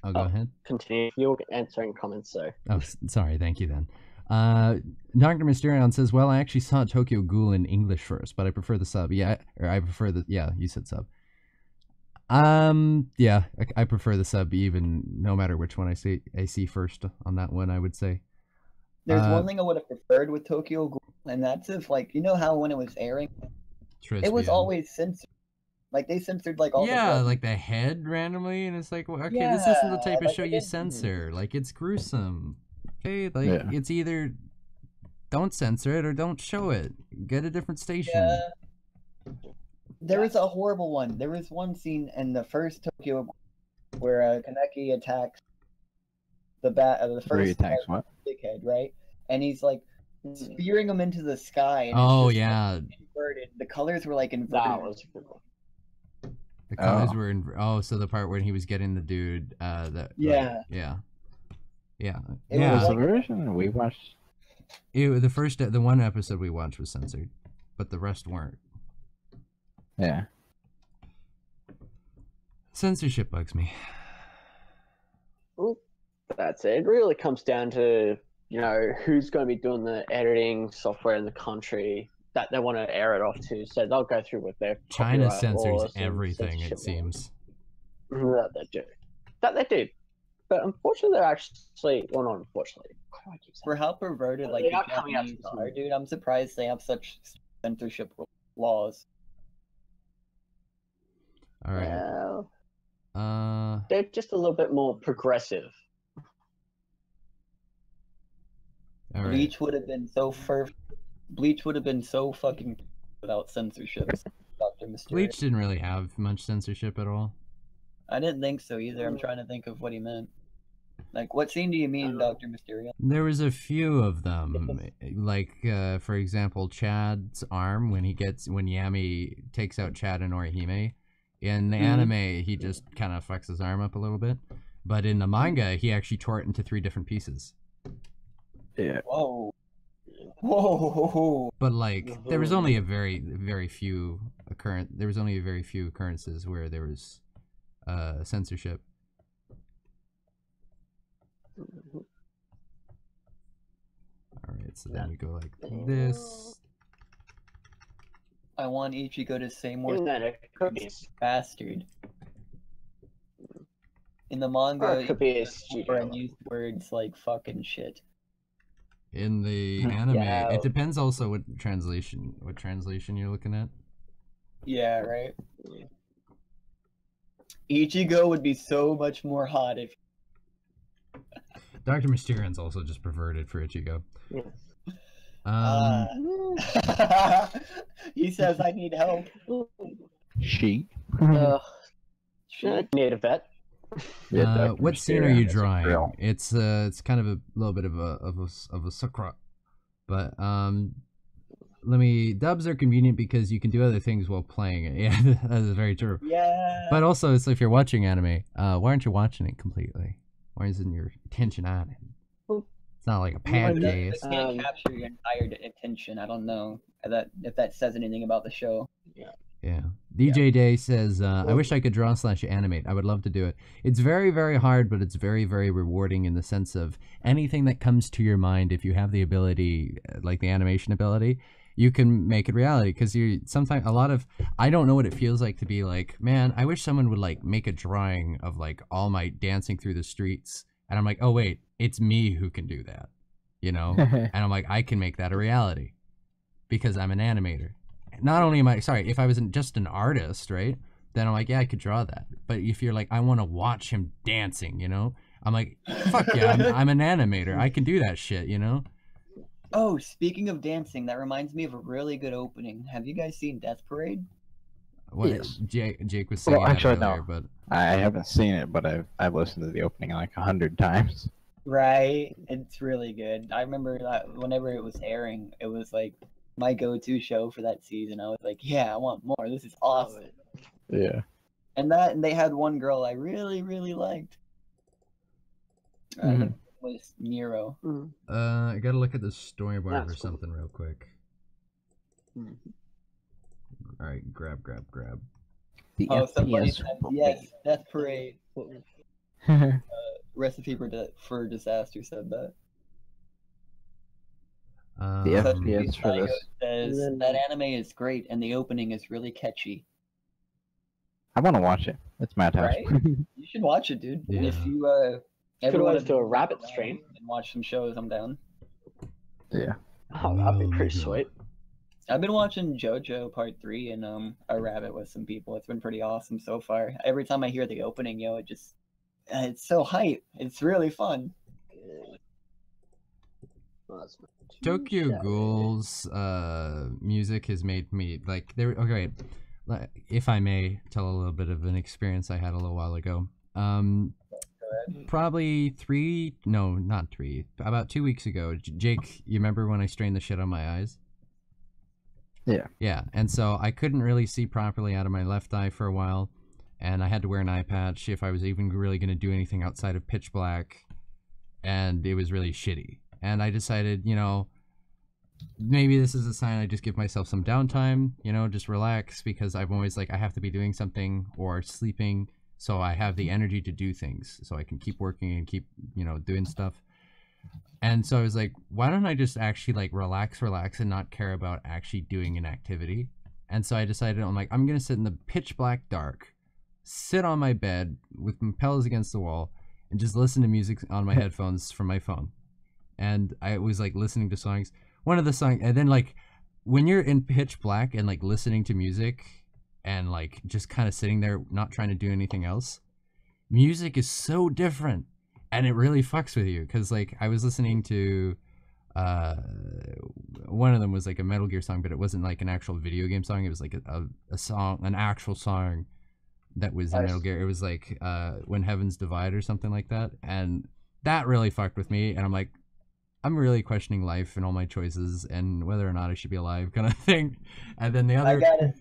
Oh, go ahead. Continue. You're answering comments, so. Oh, sorry. Thank you then. Dr. Mysterion says, well, I actually saw Tokyo Ghoul in English first, but I prefer the sub. Yeah, or I prefer the, yeah, you said sub. Yeah, I prefer the sub even no matter which one I see first on that one, I would say. There's one thing I would have preferred with Tokyo Ghoul, and that's if, like, you know how when it was airing, it was always censored. Like, they censored, like, all the blood. like the head randomly, and it's like, well, okay, Yeah, this isn't the type of like show they you did. censor. Like, it's gruesome. Okay, like, Yeah. it's either don't censor it or don't show it. Get a different station. Yeah. There was a horrible one. There was one scene in the first Tokyo Ghoul where Kaneki attacks the Where he first attacks what? dickhead, right? And he's like spearing him into the sky. And Oh, it's just, yeah. like, inverted. The colors were like inverted. That was a good one. The colors Oh. were in. Oh, so the part when he was getting the dude. Yeah. Yeah. Yeah. It Yeah. was Was the like- version we watched? The one episode we watched was censored, but the rest weren't. Yeah. Censorship bugs me. Well, that's it. It really comes down to, you know, who's going to be doing the editing software in the country that they want to air it off to. So they'll go through with their China copyright censors laws and everything, censorship it seems. laws. That they do. That they do. But unfortunately, they're actually, well, not unfortunately. God, I keep saying For how perverted, like, They the are coming out Japanese with are, some- dude, I'm surprised they have such censorship laws. All right. Well, Uh. they're just a little bit more progressive. All right. Bleach would have been so Bleach would have been so fucking without censorship. Dr. Mysterious. Bleach didn't really have much censorship at all. I didn't think so either. I'm trying to think of what he meant. Like, what scene do you mean, Dr. Mysterious? There was a few of them, like for example, Chad's arm when Yami takes out Chad and Orihime. In the anime, he just kind of fucks his arm up a little bit, but in the manga, he actually tore it into 3 different pieces. Yeah. Whoa. Whoa. But like, there was only a very few occurrences where there was censorship. All right, so then we go like this. I want Ichigo to say more Isn't that it could be, bastard. In the or manga, it could be a and studio. use words like fucking shit. In the anime, Yeah. it depends also what translation you're looking at. Yeah, right? Ichigo would be so much more hot if... Dr. Mysterion's also just perverted for Ichigo. Yes. He says, I need help. She. Need a vet. Yeah, Dr. What scene are Mysterion you is a drawing? grill. It's kind of a little bit of a sakura, but dubs are convenient because you can do other things while playing it. Yeah, that is very true. Yeah. But also, it's if you're watching anime, why aren't you watching it completely? Why isn't your attention on it? It's not like a They podcast. can't capture your entire attention. I don't know if that says anything about the show. Yeah. DJ Day says, I wish I could draw / animate. I would love to do it. It's very, very hard, but it's very, very rewarding in the sense of anything that comes to your mind, if you have the ability, like the animation ability, you can make it reality. Because I don't know what it feels like to be like, man, I wish someone would like make a drawing of like All Might dancing through the streets. And I'm like, oh, wait, it's me who can do that, you know? And I'm like, I can make that a reality because I'm an animator. Not only am I, if I wasn't just an artist, right? Then I'm like, yeah, I could draw that. But if you're like, I want to watch him dancing, you know? I'm like, fuck yeah, I'm an animator. I can do that shit, you know? Oh, speaking of dancing, that reminds me of a really good opening. Have you guys seen Death Parade? What Yes. Jake was saying Well, actually, that earlier, no. but I haven't seen it, but I've listened to the opening like 100 times. Right. It's really good. I remember that whenever it was airing, it was like my go-to show for that season. I was like, yeah, I want more. This is awesome. Yeah. And they had one girl I really, really liked. Her name was Nero. I gotta look at the storyboard That's or cool. something real quick. Mhm. All right, grab. The Oh, somebody FPS said, will yes, be- Death Parade. Recipe for Disaster said that. The Such FPS for Psycho this. says that anime is great and the opening is really catchy. I want to watch it. It's Madhouse. Right? You should watch it, dude. Yeah. If you Could ever want always to do a rabbit stream. and watch some shows, I'm down. Yeah. Oh, that'd be Oh, pretty yeah. sweet. I've been watching JoJo Part 3 and a rabbit with some people. It's been pretty awesome so far. Every time I hear the opening, it just it's so hype. It's really fun. Well, that's not too Tokyo shabby. Ghoul's music has made me like there. Okay, if I may tell a little bit of an experience I had a little while ago. Probably about 2 weeks ago. Jake, you remember when I strained the shit on my eyes? Yeah. Yeah, and so I couldn't really see properly out of my left eye for a while, and I had to wear an eye patch if I was even really going to do anything outside of pitch black, and it was really shitty. And I decided, maybe this is a sign I just give myself some downtime, just relax, because I'm always like, I have to be doing something or sleeping, so I have the energy to do things, so I can keep working and keep, doing stuff. And so I was like, why don't I just actually like relax and not care about actually doing an activity? And so I decided, I'm like, I'm going to sit in the pitch black dark, sit on my bed with my pelvis against the wall, and just listen to music on my headphones from my phone. And I was like listening to songs. One of the songs, and then like when you're in pitch black and like listening to music and like just kind of sitting there not trying to do anything else, music is so different. And it really fucks with you, because like I was listening to one of them was like a Metal Gear song, but it wasn't like an actual video game song. It was like a song, an actual song that was in Metal Gear. It was like When Heavens Divide or something like that. And that really fucked with me. And I'm like, I'm really questioning life and all my choices and whether or not I should be alive, kind of thing. And then the other, I got it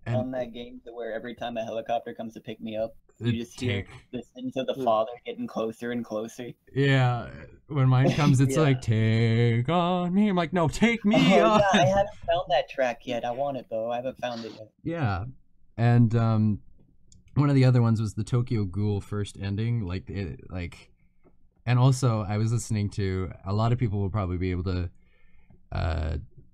on that game to where every time a helicopter comes to pick me up, you just hear the sins of the father getting closer and closer. Yeah, when mine comes, it's like, take on me. I'm like, no, take me on. Yeah, I haven't found that track yet. I want it, though. I haven't found it yet. Yeah. And one of the other ones was the Tokyo Ghoul first ending. And also, I was listening to, a lot of people will probably be able to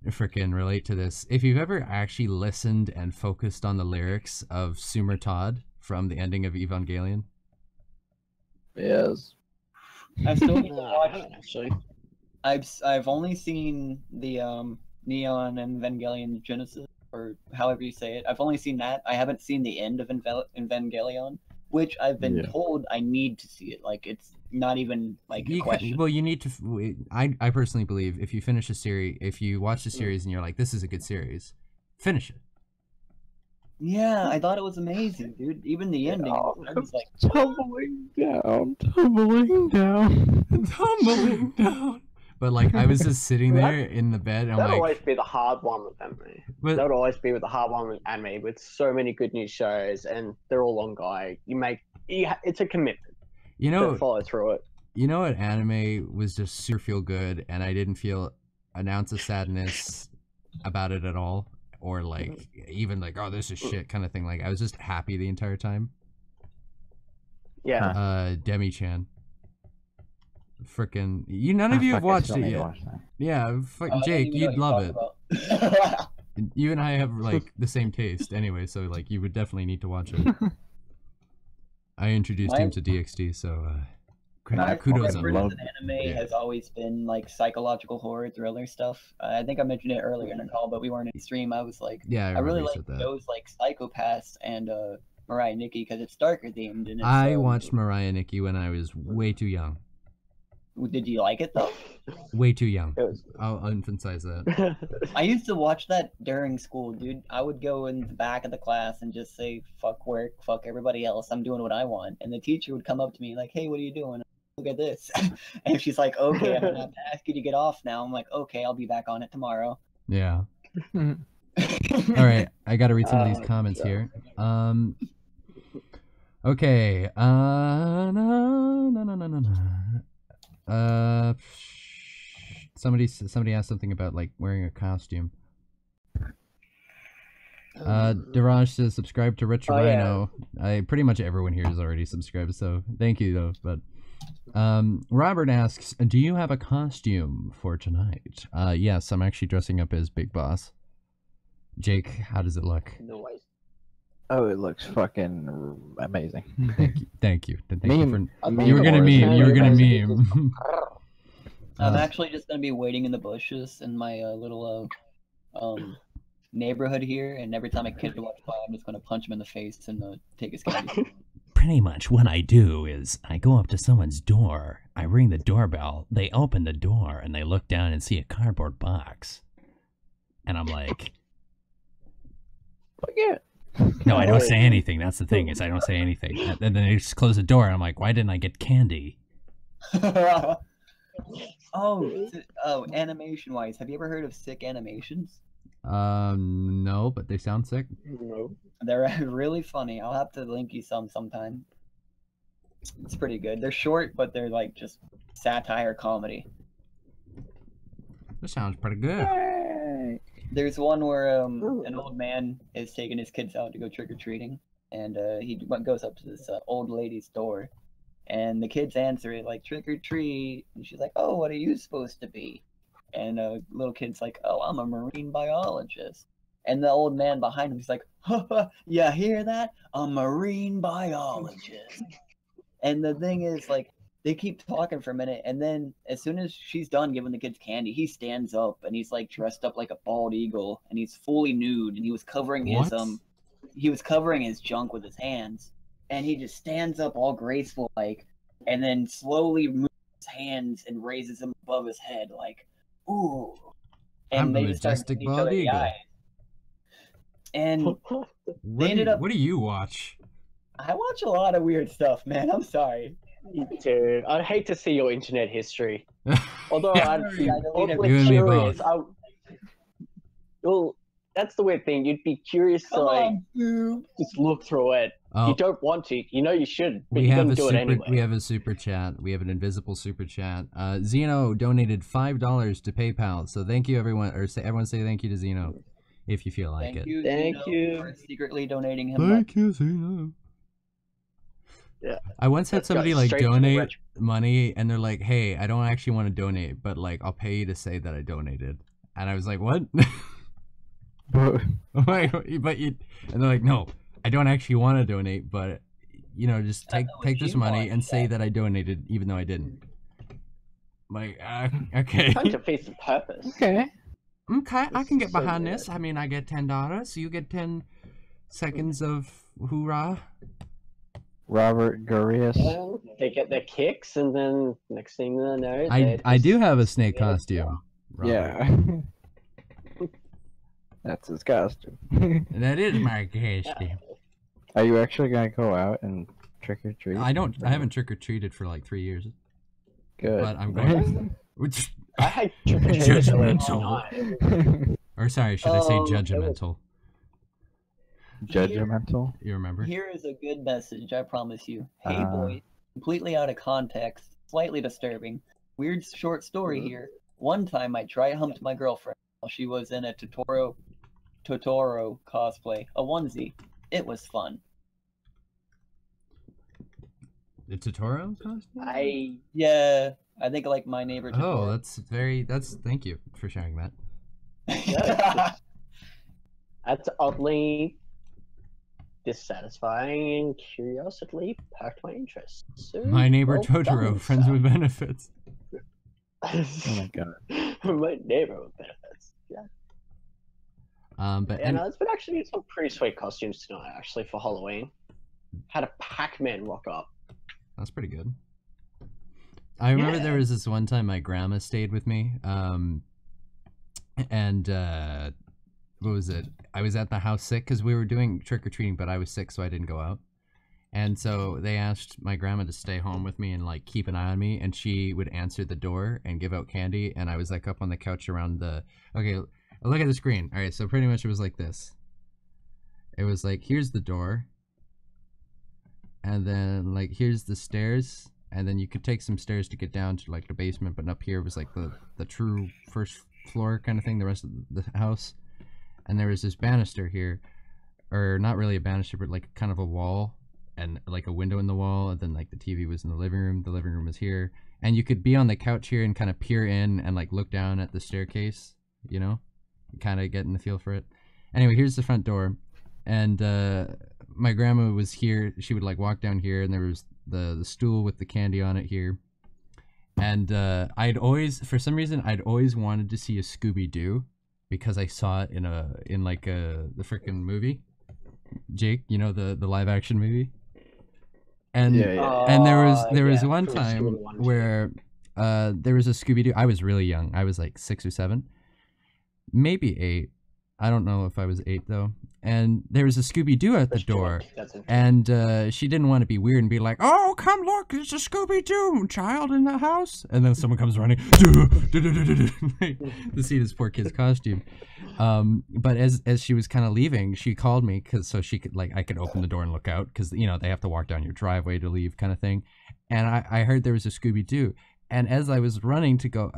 frickin' relate to this. If you've ever actually listened and focused on the lyrics of Sumer Todd from the ending of Evangelion. Yes. I still need to I watch. haven't actually. I've only seen the Neon Evangelion Genesis, or however you say it. I've only seen that. I haven't seen the end of Evangelion, which I've been told I need to see it. Like, it's not even like a question. Well, you need to. I personally believe if you finish a series, if you watch the series and you're like, this is a good series, finish it. Yeah, I thought it was amazing, dude. Even the ending, I was like, tumbling down, tumbling down, tumbling down. But like, I was just sitting there in the bed, and I'm That'd like, always be the hard one with anime. But- That would always be with the hard one with anime, with so many good new shows, and they're all on guy. It's a commitment to follow through it. You know what? Anime was just super feel good, and I didn't feel an ounce of sadness about it at all, or like even like, oh, this is shit kind of thing. Like, I was just happy the entire time. Yeah. Demi-chan. Frickin', none of you have watched it yet. Yeah, Jake, you'd love it. You and I have like the same taste anyway, so like you would definitely need to watch it. I introduced him to DxD, so kudos on love. Anime has always been like psychological horror thriller stuff. I think I mentioned it earlier in the call, but we weren't in the stream. I was like, I really like those like Psychopaths and Mariah Nikki because it's darker themed. And I watched Mariah Nikki when I was way too young. Did you like it though? Way too young. I'll emphasize that. I used to watch that during school, dude. I would go in the back of the class and just say, fuck work, fuck everybody else. I'm doing what I want. And the teacher would come up to me like, hey, what are you doing? Look at this. And she's like, okay, I'm going to have to ask you to get off now. I'm like, okay, I'll be back on it tomorrow. Yeah. All right, I got to read some of these comments God. here. Okay. Somebody asked something about like wearing a costume. Daraj says subscribe to Retro Ryno. Pretty much everyone here is already subscribed, so thank you though. But Robert asks, do you have a costume for tonight? Yes, I'm actually dressing up as Big Boss. Jake, how does it look? Noise. Oh, it looks fucking amazing. Thank you. Thank Meme. you for. I You were gonna think meme. You were gonna meme. I'm actually just gonna be waiting in the bushes in my little neighborhood here, and every time a kid walks by, I'm just gonna punch him in the face and take his candy. Pretty much what I do is I go up to someone's door, I ring the doorbell, they open the door, and they look down and see a cardboard box. And I'm like, Fuck yeah. no, I don't say anything. That's the thing, is I don't say anything. And then they just close the door, and I'm like, why didn't I get candy? Oh, animation-wise, have you ever heard of Sick Animations? No, but they sound sick. No. They're really funny. I'll have to link you sometime. It's pretty good. They're short, but they're like just satire comedy. That sounds pretty good. There's one where an old man is taking his kids out to go trick-or-treating, and he goes up to this old lady's door, and the kids answer it like, trick-or-treat, and she's like, oh, what are you supposed to be? And little kid's like, oh, I'm a marine biologist. And the old man behind him is like, you hear that? A marine biologist. And the thing is, like, they keep talking for a minute, and then as soon as she's done giving the kids candy, he stands up, and he's like dressed up like a bald eagle, and he's fully nude, and he was covering his junk with his hands, and he just stands up all graceful like, and then slowly moves his hands and raises them above his head like, ooh. And I'm they a just start majestic looking each other bald in the eagle. eyes. And What, ended up- what do you watch? I watch a lot of weird stuff, man. I'm sorry. Dude, I'd hate to see your internet history. Although Yeah. I'd be I deleted awfully You and me curious. both. Well, that's the weird thing. You'd be curious to Come like on, dude. just look through it. Oh, You don't want to. You know you should, but we you're have gonna a do super. it anyway. We have a super chat. We have an invisible super chat. Zeno donated $5 to PayPal. So thank you, everyone. Or everyone say thank you to Zeno, if you feel like Thank it. you, Thank Zeno, you. for secretly donating him money. Thank you, Zeno. Yeah. I once had Let's go somebody like straight to the donate retro- money, and they're like, "Hey, I don't actually want to donate, but like I'll pay you to say that I donated." And I was like, "What?" I'm like, but you, and they're like, "No, I don't actually want to donate, but you know, just I take know what this you money want, and say yeah. that I donated, even though I didn't." I'm like, okay, Kind of defeats the purpose. Okay. okay, I can get So behind weird. this. I mean, I get $10, you get 10 seconds of hoorah. Robert Gurius. Well, they get their kicks, and then next thing they know, I do have a snake Yeah. costume. Robert. Yeah. That's his costume. That is my costume. Are you actually gonna go out and trick or treat? I haven't trick or treated for like 3 years, Good. but I'm going. Which, I hate trick-or-treating all the Judgmental. time. or sorry, should I say Oh, that judgmental? Judgmental. You remember? Here is a good message, I promise you. Hey, Uh. boy. Completely out of context. Slightly disturbing. Weird short story here. One time I dry humped my girlfriend while she was in a Totoro cosplay. A onesie. It was fun. The Totoro costume? Yeah, I think like my neighbor Oh, Totoro. that's thank you for sharing that. That's oddly dissatisfying and curiously perked my interest. So, My neighbor well Totoro, done, friends sir. with benefits. Oh my god. My neighbor with benefits. Yeah. But Yeah, no, it's been actually some pretty sweet costumes tonight, actually, for Halloween. Had a Pac-Man rock up. that's pretty good. I remember Yeah. there was this one time my grandma stayed with me, and what was it? I was at the house sick because we were doing trick or treating, but I was sick, so I didn't go out. And so they asked my grandma to stay home with me and like keep an eye on me, and she would answer the door and give out candy. And I was like up on the couch around the. Okay, look at the screen. All right, so pretty much it was like this. It was like, here's the door, and then like here's the stairs, and then you could take some stairs to get down to like the basement, but up here was like the true first floor kind of thing, the rest of the house. And there was this banister here, or not really a banister, but like kind of a wall, and like a window in the wall, and then like the TV was in the living room. The living room was here, and you could be on the couch here and kind of peer in and like look down at the staircase, you know, kind of getting the feel for it. Anyway, here's the front door, and my grandma was here. She would like walk down here, and there was the stool with the candy on it here. And I'd always, for some reason, I'd always wanted to see a Scooby-Doo, because I saw it in the freaking movie, Jake, you know, the live action movie. And and there was one time where there was a Scooby-Doo. I was really young. I was like 6 or 7, maybe 8. I don't know if I was 8 though. And there was a Scooby-Doo at the door, and she didn't want to be weird and be like, "Oh, come look, there's a Scooby-Doo child in the house." And then someone comes running to see this poor kid's costume. But as she was kind of leaving, she called me so she could I could open the door and look out, because you know they have to walk down your driveway to leave, kind of thing. And I heard there was a Scooby-Doo, and as I was running to go,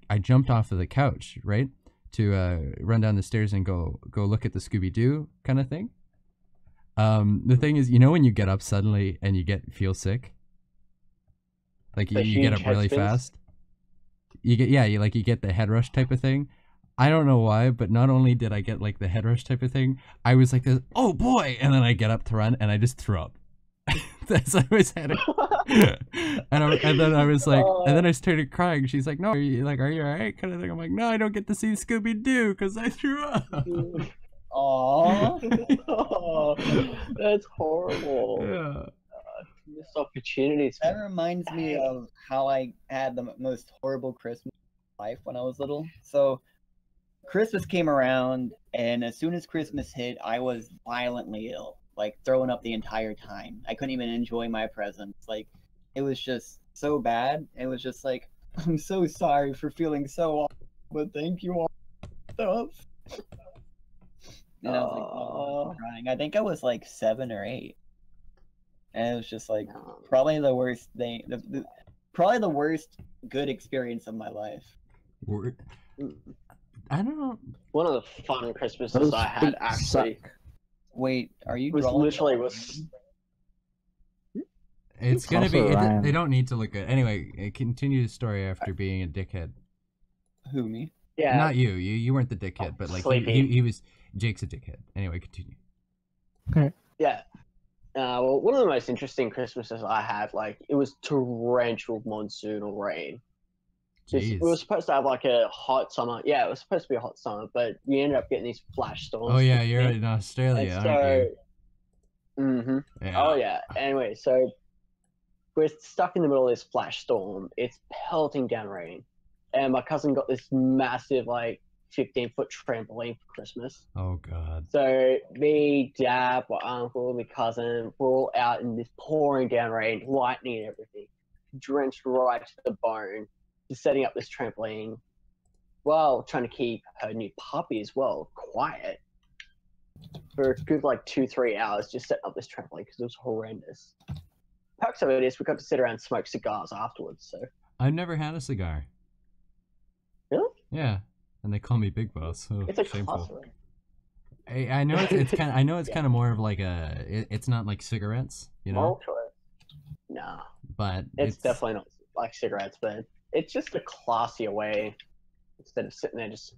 I jumped off of the couch, right, to run down the stairs and go look at the Scooby-Doo kind of thing. The thing is, you know, when you get up suddenly and you feel sick, like you get up really fast, you get the head rush type of thing. I don't know why, but not only did I get like the head rush type of thing, I was like this, oh boy, and then I get up to run and I just threw up. That's what I was heading. and then I was like, and then I started crying. She's like, "No, are you alright?" kind of thing. I'm like, "No, I don't get to see Scooby-Doo because I threw up." Aww, that's horrible. Yeah. Missed opportunities. That reminds me of how I had the most horrible Christmas life when I was little. So Christmas came around, and as soon as Christmas hit, I was violently ill. Like throwing up the entire time. I couldn't even enjoy my presents. Like it was just so bad. It was just like, I'm so sorry for feeling so awful, but thank you all stuff. And I was like, oh, crying. I think I was like 7 or 8. And it was just like probably the worst thing, probably the worst good experience of my life. I don't know. One of the fun Christmases I had actually. Wait, are you was literally It's gonna be. They don't need to look good. Anyway, continue the story after being a dickhead. Who, me? Yeah. Not you. You weren't the dickhead, but like he was. Jake's a dickhead. Anyway, continue. Okay. Yeah. Well, one of the most interesting Christmases I had, like, it was torrential monsoonal rain. We were supposed to have like a hot summer. Yeah, it was supposed to be a hot summer, but we ended up getting these flash storms. Oh yeah, you're in Australia, aren't you? Yeah. Oh yeah. Anyway, so we're stuck in the middle of this flash storm. It's pelting down rain, and my cousin got this massive, like, 15-foot trampoline for Christmas. Oh god. So me, dad, my uncle, my cousin, we're all out in this pouring down rain, lightning and everything, drenched right to the bone. Just setting up this trampoline while trying to keep her new puppy as well quiet for a good like 2-3 hours, just setting up this trampoline because it was horrendous. Perks of it is we got to sit around and smoke cigars afterwards. So I've never had a cigar. Really? Yeah, and they call me Big Boss. So it's a shameful. I know it's kind of, I know it's kind of more of like it's not like cigarettes, you know. Nah, but it's definitely not like cigarettes, but it's just a classier way instead of sitting there just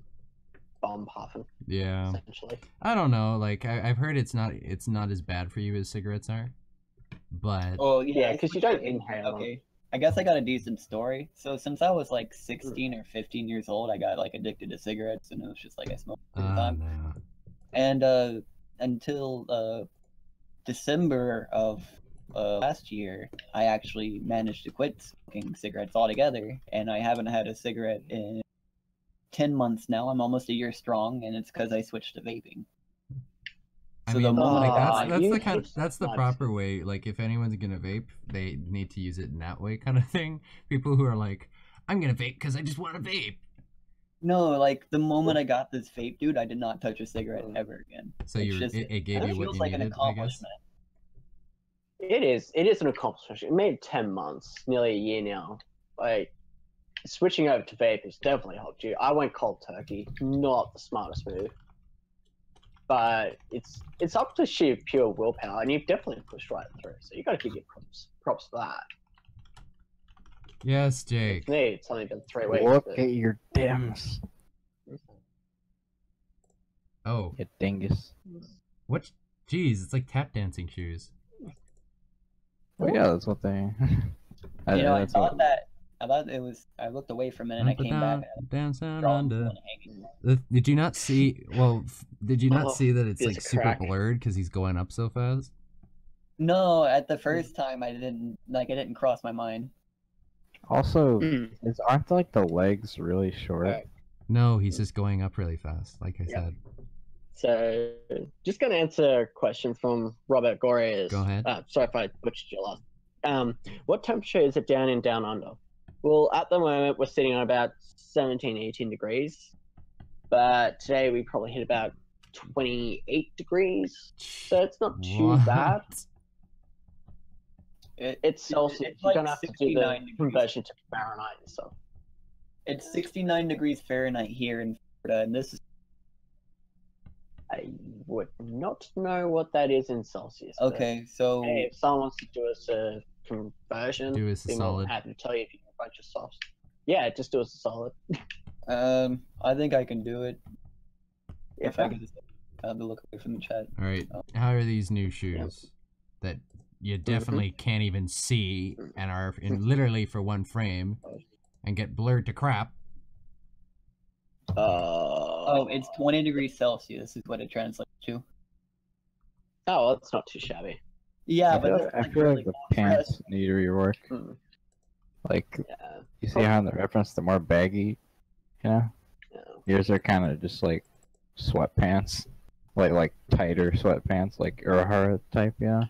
bomb puffing. Yeah. Essentially. I don't know. Like I've heard it's not as bad for you as cigarettes are, but. Oh yeah, because you don't inhale. Okay. I guess I got a decent story. So since I was like 16 or 15 years old, I got like addicted to cigarettes, and it was just like I smoked all the time. No. And until December of last year, I actually managed to quit smoking cigarettes altogether, and I haven't had a cigarette in 10 months now. I'm almost a year strong, and it's because I switched to vaping. I mean, like that's the proper way. Like, if anyone's gonna vape, they need to use it in that way, kind of thing. People who are like, I'm gonna vape because I just want to vape. No, like the moment I got this vape, dude, I did not touch a cigarette ever again. So It's you just, it gave you what feels you like an needed, I guess. accomplishment. It is an accomplishment. It made 10 months, nearly a year now. Like, switching over to vape has definitely helped you. I went cold turkey, not the smartest move. But it's up to sheer pure willpower, and you've definitely pushed right through. So you got to give your props for that. Yes, Jake. For me, it's only been 3 weeks. Look but... at your dims. Oh, You dingus. what? Jeez, it's like tap dancing shoes. Well, yeah, that's what they. You know, I that's thought what- that. I thought it was. I looked away for a minute. and I came back. And Dance down I under. hanging. Did you not see? Well, did you not Oh, see that it's there's like a super crack. blurred because he's going up so fast? No, at the first time I didn't like. It didn't cross my mind. Also, Mm. aren't like the legs really short? Right. No, he's just going up really fast, like I Yeah. said. So, just going to answer a question from Robert Gores. Go ahead. Sorry if I butchered your last. What temperature is it down in Down Under? Well, at the moment, we're sitting on about 17, 18 degrees. But today, we probably hit about 28 degrees. So, it's not too What? bad. It's Celsius. It's You're like going to have to do the 69 degrees. conversion to Fahrenheit and stuff. It's 69 degrees Fahrenheit here in Florida, and this is I would not know what that is in Celsius. but okay. So hey, if someone wants to do us a conversion, Do us a be more solid. than happy to tell you if you can a bunch of softs. Yeah, just do us a solid. I think I can do it if I Yeah. can just have to look away from the chat. All right, how are these new shoes that you definitely can't even see and are in literally for one frame and get blurred to crap? Oh, it's 20 degrees Celsius is what it translates to. Oh, well, that's not too shabby. Yeah, I but feel, that's, I like, feel really like the cold pants need to rework. Hmm. Like, Yeah. you see how in the reference they're more baggy, you know? Yeah. Yours are kind of just like sweatpants, like tighter sweatpants, like Urahara type, yeah.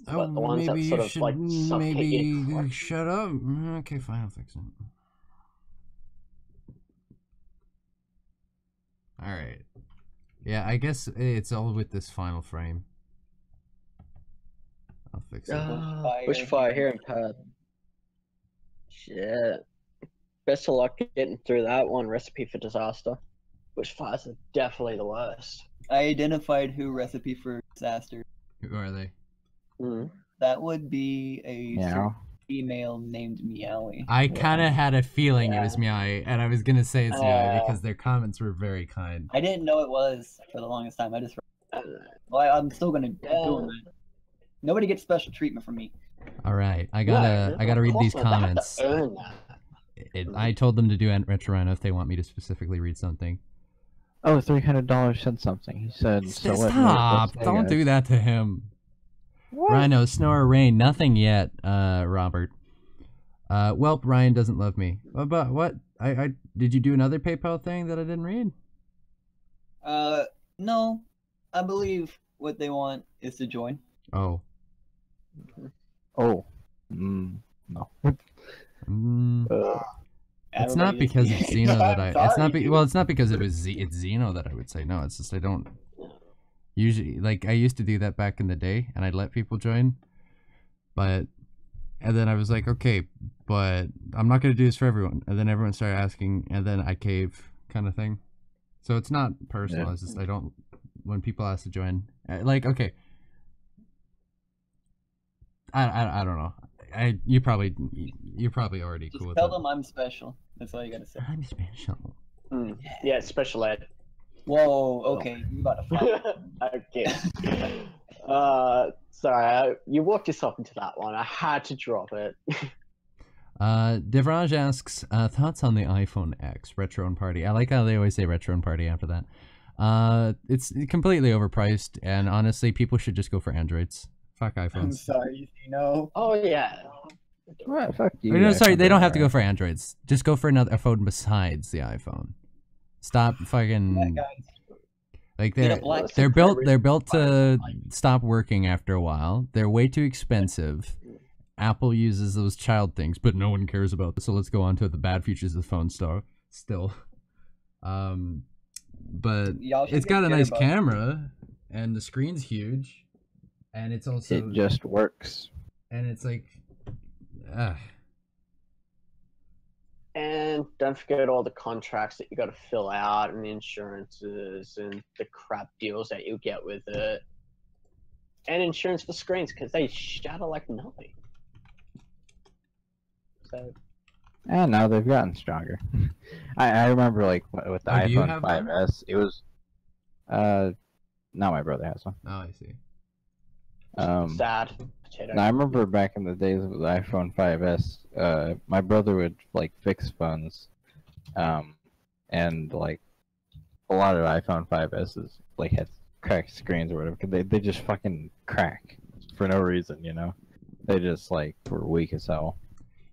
But the ones that maybe sort you of, should like, suffocate maybe you. shut up. Okay, fine, I'll fix it. All right. Yeah, I guess it's all with this final frame. I'll fix it. Bushfire here in Perth. Shit. Best of luck getting through that one. Recipe for disaster. Bushfires are definitely the worst. I identified who Recipe for Disaster. Who are they? Mm. That would be a certain Meow. female named Meowie. I kind of had a feeling it was Meowie, and I was gonna say it's Meowie Uh, because their comments were very kind. I didn't know it was for the longest time. I just Uh, well, I'm still gonna do Yeah. it. Nobody gets special treatment from me. All right, I no, gotta read of these course not. They have to comments. earn that. I told them to do Retro Ryno if they want me to specifically read something. Oh, $300 said something. He said, so what? Stop! Let's say, Don't guys." do that to him. What? Rhino, snow or rain? Nothing yet, Robert. Welp, Ryan doesn't love me. But what? I did you do another PayPal thing that I didn't read? No, I believe what they want is to join. Oh. Oh. No. Mm, it's not Everybody because just- it's Xeno that I. It's not. Sorry, Well, it's not because it was. It's Xeno that I would say no. It's just I don't. Usually, like I used to do that back in the day, and I'd let people join, and then I was like, okay, but I'm not gonna do this for everyone. And then everyone started asking, and then I cave, kind of thing. So it's not personal. Yeah. It's just I don't. When people ask to join, like okay, I don't know. You're probably already Just cool with tell it. them I'm special. That's all you gotta say. I'm special. Yeah, special ed. Whoa, okay, you about to fight. Okay. Sorry, you walked yourself into that one. I had to drop it. Devraj asks, thoughts on the iPhone X Retro and Party. I like how they always say Retro and Party after that. It's completely overpriced, and honestly, people should just go for Androids. Fuck I'm iPhones. sorry, you know. Oh yeah. What? Fuck you. No, sorry, they don't have to go. go for Androids. Just go for a phone besides the iPhone. Stop fucking Yeah, guys. like Get a black they're built to Fine. stop working after a while. They're way too expensive, Apple uses those child things, but no one cares about this. So let's go on to the bad features of the phone still. But Y'all should it's get got a good nice about- camera, and the screen's huge, and it's also It just works. and it's like, And don't forget all the contracts that you got to fill out, and the insurances, and the crap deals that you get with it, and insurance for screens because they shatter like nothing. So And now they've gotten stronger. I remember like with the Oh, do you iPhone have one? 5S, it was now my brother has one. oh, I see. sad. Potato. And I remember back in the days of the iPhone 5S, my brother would like fix phones, and like a lot of iPhone 5Ss like had cracked screens or whatever. 'Cause they just fucking crack for no reason, you know. They just like were weak as hell.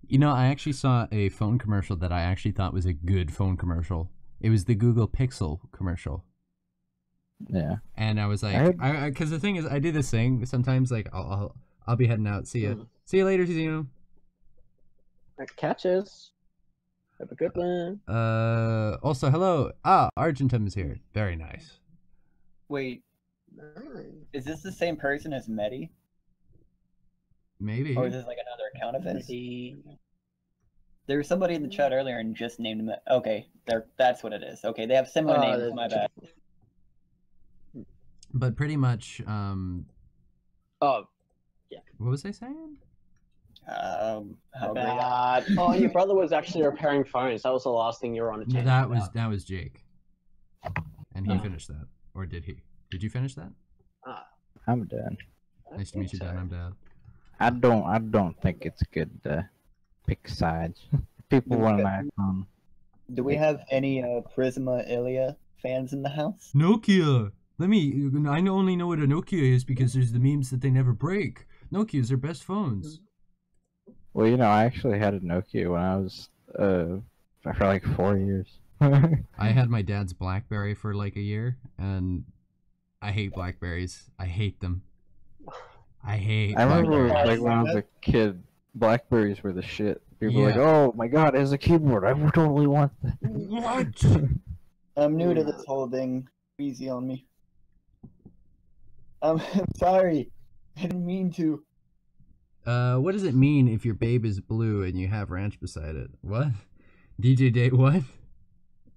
You know, I actually saw a phone commercial that I actually thought was a good phone commercial. It was the Google Pixel commercial. Yeah. And I was like, because the thing is, I do this thing sometimes. Like, I'll be heading out. See ya. See you later, Zeno. Catches. Have a good one. Also, hello. Argentum is here. Very nice. Wait, is this the same person as Medi? Maybe. Or is this like another account of his? The There was somebody in the chat earlier and just named him. Okay, that's what it is. Okay, they have similar names. My bad. But pretty much, Oh, what was I saying? How great. bad. Oh, your brother was actually repairing phones. That was the last thing you were on a tangent about. That was Jake, and he finished that, or did he? Did you finish that? I'm done. Nice to meet you, Dan. I'm Dad. I don't think it's good to pick sides. People want an iPhone. Do we have any Prisma Ilia fans in the house? Nokia. I only know what a Nokia is because there's the memes that they never break. Nokia's their best phones. Well, you know, I actually had a Nokia when I was for like 4 years. I I had my dad's BlackBerry for like a year, and I hate Blackberries. I hate them. I hate remember Blackberries. like when I was a kid, Blackberries were the shit. People were like, Yeah. "Oh my god, it has a keyboard. I would totally want that." What? I'm new to this whole thing. Easy on me. I'm sorry. I didn't mean to. What does it mean if your babe is blue and you have ranch beside it? What? DJ Date what?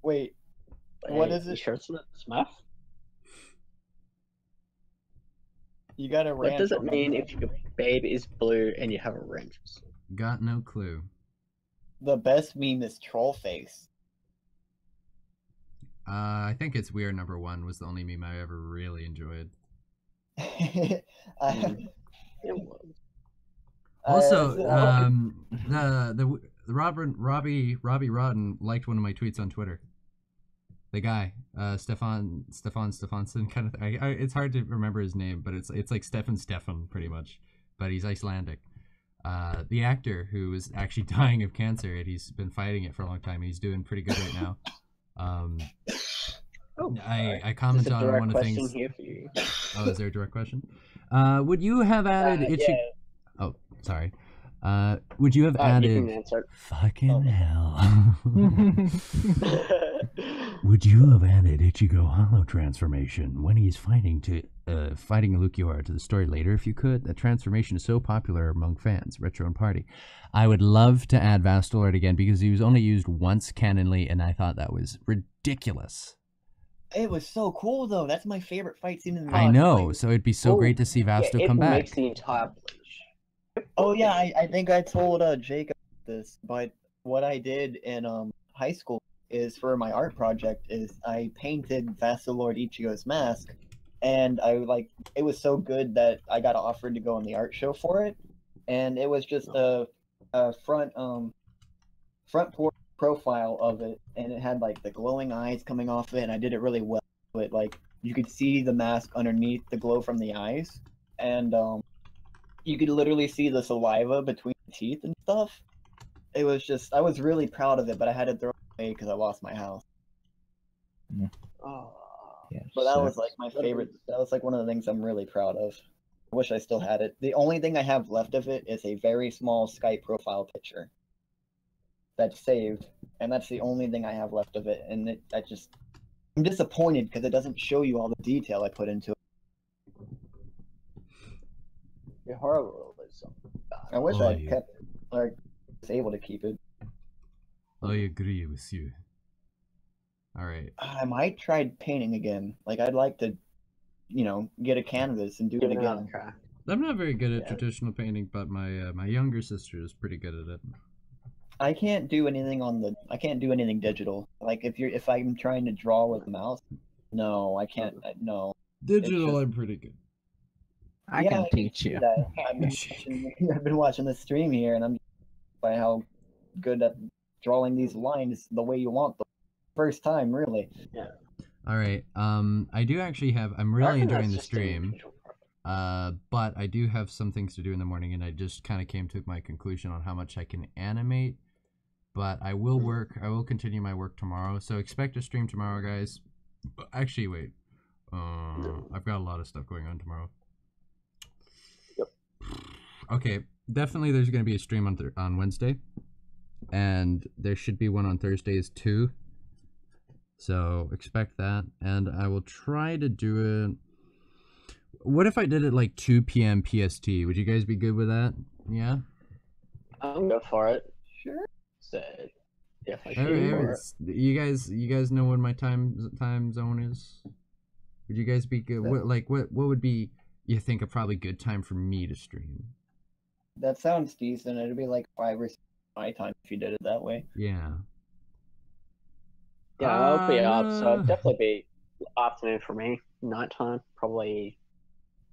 Wait, what is You it? sure it's not Smurf? You got a What ranch does it on my mean back. if your babe is blue and you have a wrench? Got no clue. The best meme is troll face. I think it's Weird Number One was the only meme I ever really enjoyed. I, It was. Also, uh, the Robbie Rodden liked one of my tweets on Twitter. The guy, Stefan Stefansson, kind of. It's hard to remember his name, but it's like Stefan pretty much, but he's Icelandic. The actor who is actually dying of cancer, and he's been fighting it for a long time. He's doing pretty good right now. I commented on one of the things. Here for you. Oh, is there a direct question? Would you have added yeah. Oh, sorry. Would you have You added? can answer Fucking hell. Would you have added Ichigo Hollow transformation when he's fighting Lukiora to the story later if you could? That transformation is so popular among fans, Retro and Party. I would love to add Vastalord again because he was only used once canonly, and I thought that was ridiculous. it was so cool though. That's my favorite fight scene in the I know, so it'd be so great to see Vasto it come back. makes the entire Bleach. Oh yeah, I think I told Jacob this, but what I did in high school is for my art project is I painted Vastalord Ichigo's mask, and it was so good that I got offered to go on the art show for it, and it was just a front profile of it, and it had like the glowing eyes coming off it, and I did it really well. But like you could see the mask underneath the glow from the eyes, and you could literally see the saliva between the teeth and stuff. It was just, I was really proud of it, but I had to throw it away because I lost my house. Oh. Yeah, But that so- was like my favorite. That was like one of the things I'm really proud of. I wish I still had it. The only thing I have left of it is a very small Skype profile picture that's saved, and that's the only thing I have left of it. And I'm disappointed because it doesn't show you all the detail I put into it. Your horror world is so bad. I wish Oh, I yeah. kept, like, was able to keep it. I agree with you. All right. I might try painting again. Like, I'd like to, get a canvas and do Give it it another again. try. I'm not very good at Yeah. traditional painting, but my younger sister is pretty good at it. I can't do anything I can't do anything digital. Like, if I'm trying to draw with a mouse, no, I can't. No. Digital, just- I'm pretty good. I Yeah, can I teach see you. that. I've been watching the stream here, and I'm by how good at drawing these lines the way you want them. First time, really. All right. I do actually have. I'm I really reckon enjoying that's the just an stream. individual preference. But I do have some things to do in the morning, and I just kind of came to my conclusion on how much I can animate. But I will work. I will continue my work tomorrow. So expect a stream tomorrow, guys. Actually, wait. I've got a lot of stuff going on tomorrow. Yep. Okay, definitely. There's going to be a stream on Wednesday, and there should be one on Thursdays too. So expect that, and I will try to do it. What if I did it like 2 p.m. PST? Would you guys be good with that? Yeah. I'm go for it. Sure. So, definitely All shoot right, for it. you guys know what my time zone is? Would you guys be good? What would be you think a probably good time for me to stream? That sounds decent. It'd be like 5 or 6 my time if you did it that way. Yeah. Yeah, I'll be up, so no. it'd definitely be afternoon for me. Nighttime, probably.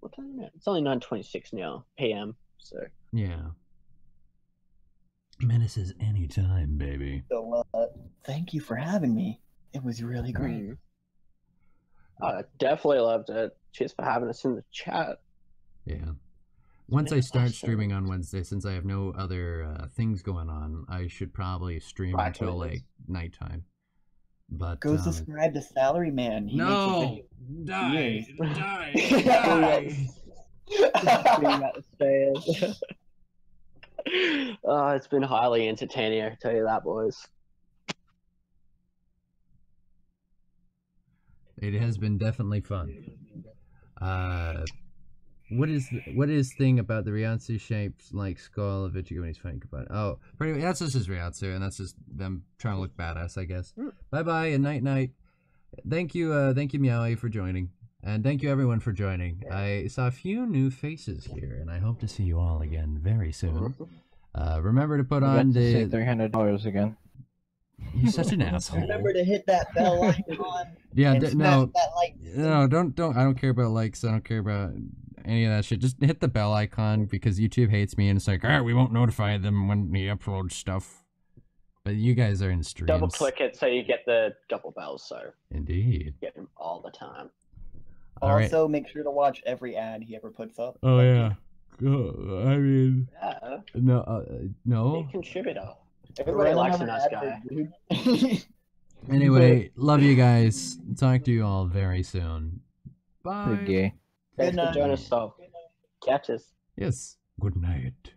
What time is it? It's only 9:26 now, PM. So Yeah. Menace is anytime, baby. So, thank you for having me. It was really great. I definitely loved it. Cheers for having us in the chat. Yeah. Once I been start awesome. streaming on Wednesday, since I have no other things going on, I should probably stream Right, until it is. like nighttime. But Go subscribe to Salary Man. He no, makes die, Yes. die, Yes. Scream at the stairs. Oh, it's been highly entertaining, I can tell you that, boys. It has been definitely fun. What is thing about the Ryatsu shaped like skull of Ichigo when he's fighting Kabata? Oh, pretty much, that's just his Ryatsu, and that's just them trying to look badass, I guess. Bye bye and night. Thank you, Meowie, for joining, and thank you everyone for joining. I saw a few new faces here, and I hope to see you all again very soon. Remember to put on the $300 again. You're such an asshole. Remember to hit that bell icon. Yeah, and smash that like. no, don't. I don't care about likes. I don't care about any of that shit. Just hit the bell icon because YouTube hates me and it's like, we won't notify them when he uploads stuff. But you guys are in streams. Double click it so you get the double bells, so Indeed. you get them all the time. All right. Also, make sure to watch every ad he ever puts up. Oh yeah. I mean, Yeah, no. big contributor. Everybody likes a nice guy. Anyway, love you guys. Talk to you all very soon. Bye. Pretty gay. Thanks Good for night. joining us, so catch us. Yes. Good night.